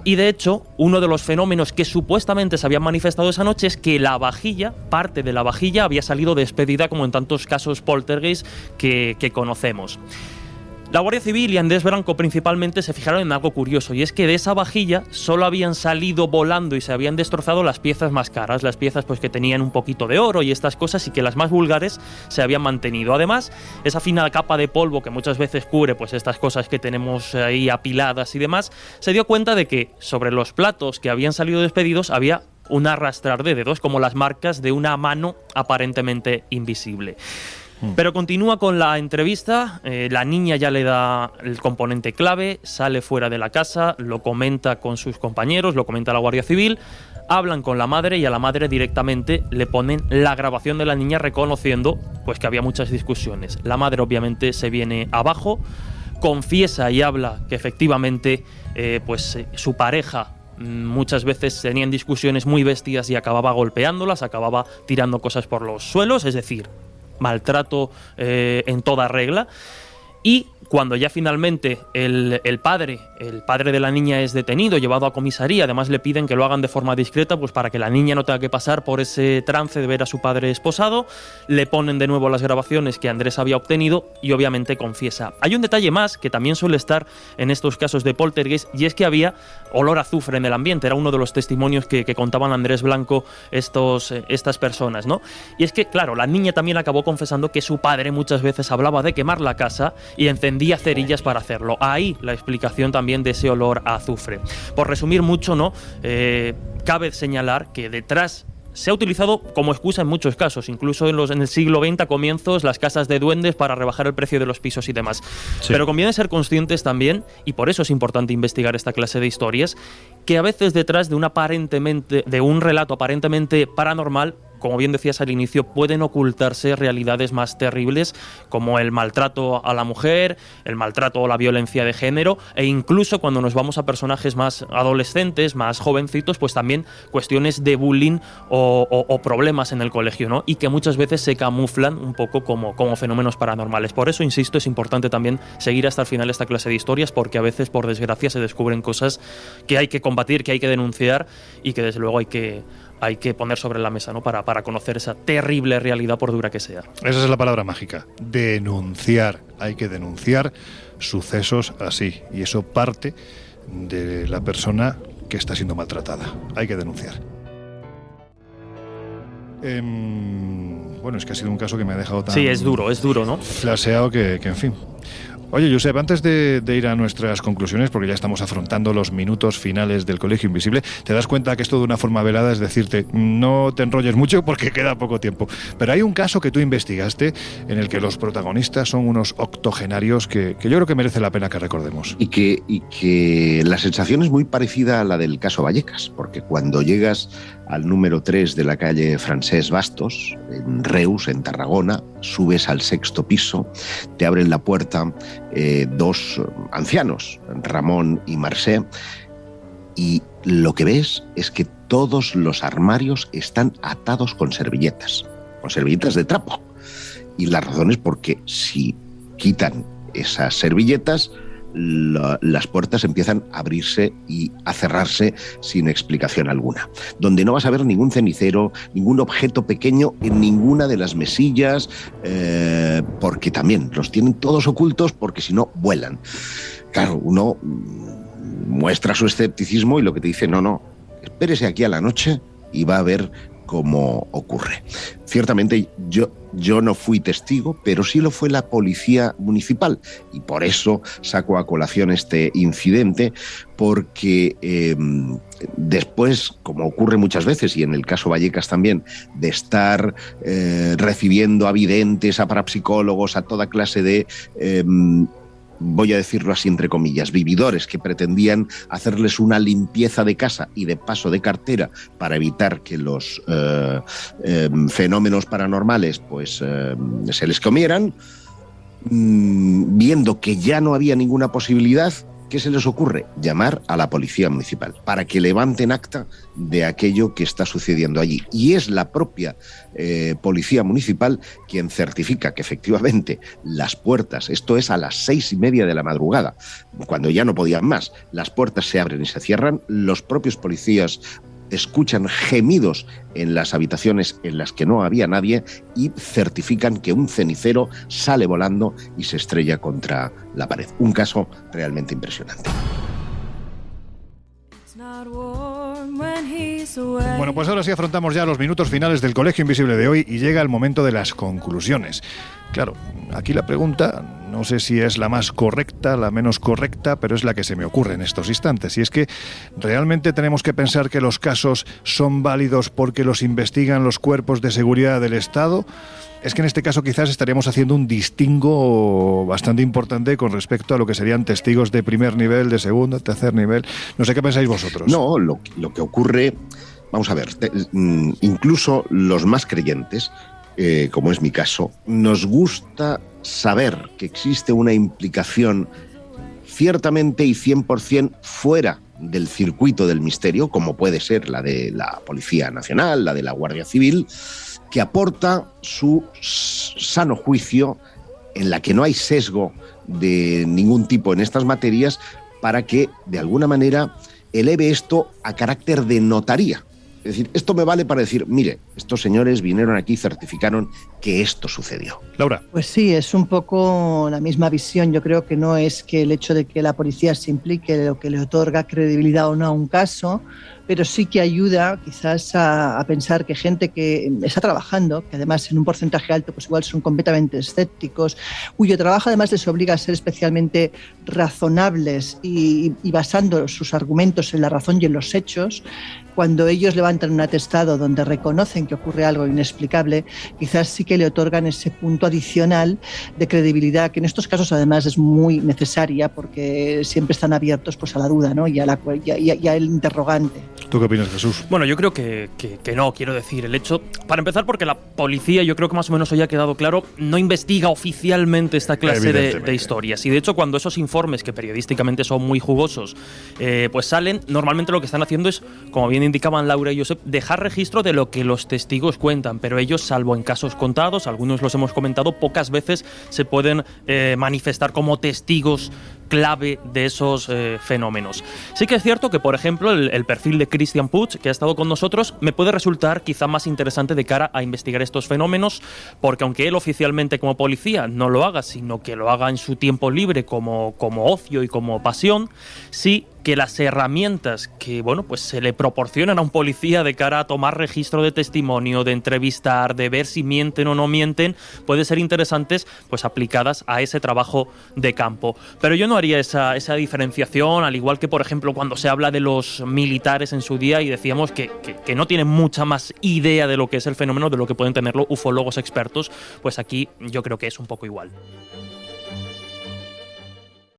Y de hecho, uno de los fenómenos que supuestamente se habían manifestado esa noche es que la vajilla, parte de la vajilla, había salido despedida, como en tantos casos poltergeist que conocemos. La Guardia Civil y Andrés Blanco principalmente se fijaron en algo curioso, y es que de esa vajilla solo habían salido volando y se habían destrozado las piezas más caras, las piezas pues que tenían un poquito de oro y estas cosas, y que las más vulgares se habían mantenido. Además, esa fina capa de polvo que muchas veces cubre pues estas cosas que tenemos ahí apiladas y demás, se dio cuenta de que sobre los platos que habían salido despedidos había un arrastrar de dedos, como las marcas de una mano aparentemente invisible. Pero continúa con la entrevista, la niña ya le da el componente clave, sale fuera de la casa, lo comenta con sus compañeros, lo comenta la Guardia Civil, hablan con la madre y a la madre directamente le ponen la grabación de la niña reconociendo pues que había muchas discusiones. La madre obviamente se viene abajo, confiesa y habla que efectivamente su pareja muchas veces tenían discusiones muy bestias y acababa golpeándolas, acababa tirando cosas por los suelos, es decir, maltrato en toda regla. Y cuando ya finalmente el padre de la niña es detenido, llevado a comisaría, además le piden que lo hagan de forma discreta, pues para que la niña no tenga que pasar por ese trance de ver a su padre esposado, le ponen de nuevo las grabaciones que Andrés había obtenido y obviamente confiesa. Hay un detalle más que también suele estar en estos casos de poltergeist, y es que había olor a azufre en el ambiente. Era uno de los testimonios que contaban Andrés Blanco estas personas, ¿no? Y es que, claro, la niña también acabó confesando que su padre muchas veces hablaba de quemar la casa y encendía cerillas para hacerlo. Ahí la explicación también de ese olor a azufre. Por resumir mucho, ¿no? Cabe señalar que detrás se ha utilizado como excusa en muchos casos, incluso en el siglo XX a comienzos, las casas de duendes para rebajar el precio de los pisos y demás. Sí. Pero conviene ser conscientes también, y por eso es importante investigar esta clase de historias, que a veces detrás de un relato aparentemente paranormal, como bien decías al inicio, pueden ocultarse realidades más terribles, como el maltrato a la mujer, el maltrato o la violencia de género, e incluso cuando nos vamos a personajes más adolescentes, más jovencitos, pues también cuestiones de bullying o problemas en el colegio, ¿no? Y que muchas veces se camuflan un poco como fenómenos paranormales. Por eso, insisto, es importante también seguir hasta el final esta clase de historias, porque a veces, por desgracia, se descubren cosas que hay que combatir, que hay que denunciar y que desde luego hay que poner sobre la mesa, ¿no? Para conocer esa terrible realidad, por dura que sea. Esa es la palabra mágica, denunciar. Hay que denunciar sucesos así, y eso parte de la persona que está siendo maltratada. Hay que denunciar. Bueno, es que ha sido un caso que me ha dejado tan... Sí, es duro, ¿no? Flaseado que en fin... Oye, Josep, antes de ir a nuestras conclusiones, porque ya estamos afrontando los minutos finales del Colegio Invisible, te das cuenta que esto de una forma velada es decirte, no te enrolles mucho porque queda poco tiempo. Pero hay un caso que tú investigaste en el que los protagonistas son unos octogenarios que yo creo que merece la pena que recordemos. Y que la sensación es muy parecida a la del caso Vallecas, porque cuando llegas al número 3 de la calle Francesc Bastos, en Reus, en Tarragona, subes al 6º piso, te abren la puerta dos ancianos, Ramón y Mercè, y lo que ves es que todos los armarios están atados con servilletas de trapo. Y la razón es porque si quitan esas servilletas, las puertas empiezan a abrirse y a cerrarse sin explicación alguna. Donde no vas a ver ningún cenicero, ningún objeto pequeño en ninguna de las mesillas, porque también los tienen todos ocultos porque si no vuelan. Claro, uno muestra su escepticismo y lo que te dice, no, espérese aquí a la noche y va a ver cómo ocurre. Ciertamente yo no fui testigo, pero sí lo fue la policía municipal y por eso saco a colación este incidente, porque después, como ocurre muchas veces y en el caso Vallecas también, de estar recibiendo a videntes, a parapsicólogos, a toda clase de... voy a decirlo así entre comillas, vividores que pretendían hacerles una limpieza de casa y de paso de cartera para evitar que los fenómenos paranormales pues se les comieran, viendo que ya no había ninguna posibilidad, ¿qué se les ocurre? Llamar a la policía municipal para que levanten acta de aquello que está sucediendo allí. Y es la propia policía municipal quien certifica que efectivamente las puertas, esto es a las 6:30 de la madrugada, cuando ya no podían más, las puertas se abren y se cierran, los propios policías escuchan gemidos en las habitaciones en las que no había nadie y certifican que un cenicero sale volando y se estrella contra la pared. Un caso realmente impresionante. Bueno, pues ahora sí afrontamos ya los minutos finales del Colegio Invisible de hoy y llega el momento de las conclusiones. Claro, aquí la pregunta, no sé si es la más correcta, la menos correcta, pero es la que se me ocurre en estos instantes. Y es que realmente tenemos que pensar que los casos son válidos porque los investigan los cuerpos de seguridad del Estado. Es que en este caso quizás estaríamos haciendo un distingo bastante importante con respecto a lo que serían testigos de primer nivel, de segundo, tercer nivel. No sé qué pensáis vosotros. No, lo que ocurre, vamos a ver, incluso los más creyentes, como es mi caso, nos gusta saber que existe una implicación ciertamente y 100% fuera del circuito del misterio, como puede ser la de la Policía Nacional, la de la Guardia Civil, que aporta su sano juicio, en la que no hay sesgo de ningún tipo en estas materias, para que, de alguna manera, eleve esto a carácter de notaría. Es decir, esto me vale para decir, mire, estos señores vinieron aquí y certificaron que esto sucedió. Laura. Pues sí, es un poco la misma visión. Yo creo que no es que el hecho de que la policía se implique lo que le otorga credibilidad o no a un caso, pero sí que ayuda quizás a pensar que gente que está trabajando, que además en un porcentaje alto pues igual son completamente escépticos, cuyo trabajo además les obliga a ser especialmente razonables y basando sus argumentos en la razón y en los hechos, cuando ellos levantan un atestado donde reconocen que ocurre algo inexplicable, quizás sí que le otorgan ese punto adicional de credibilidad, que en estos casos además es muy necesaria porque siempre están abiertos pues a la duda, ¿no? y a el interrogante. ¿Tú qué opinas, Jesús? Bueno, yo creo que no, quiero decir, el hecho, para empezar, porque la policía, yo creo que más o menos hoy ha quedado claro, no investiga oficialmente esta clase de historias. Y de hecho, cuando esos informes, que periodísticamente son muy jugosos, pues salen, normalmente lo que están haciendo es, como bien indicaban Laura y Josep, dejar registro de lo que los testigos cuentan, pero ellos, salvo en casos contados, algunos los hemos comentado, pocas veces se pueden manifestar como testigos clave de esos fenómenos. Sí que es cierto que, por ejemplo, el perfil de Christian Puig, que ha estado con nosotros, me puede resultar quizá más interesante de cara a investigar estos fenómenos, porque aunque él oficialmente como policía no lo haga, sino que lo haga en su tiempo libre como ocio y como pasión, sí que las herramientas que, bueno, pues se le proporcionan a un policía de cara a tomar registro de testimonio, de entrevistar, de ver si mienten o no mienten, puede ser interesantes pues aplicadas a ese trabajo de campo. Pero yo no haría esa diferenciación, al igual que, por ejemplo, cuando se habla de los militares en su día y decíamos que no tienen mucha más idea de lo que es el fenómeno, de lo que pueden tenerlo ufólogos expertos, pues aquí yo creo que es un poco igual.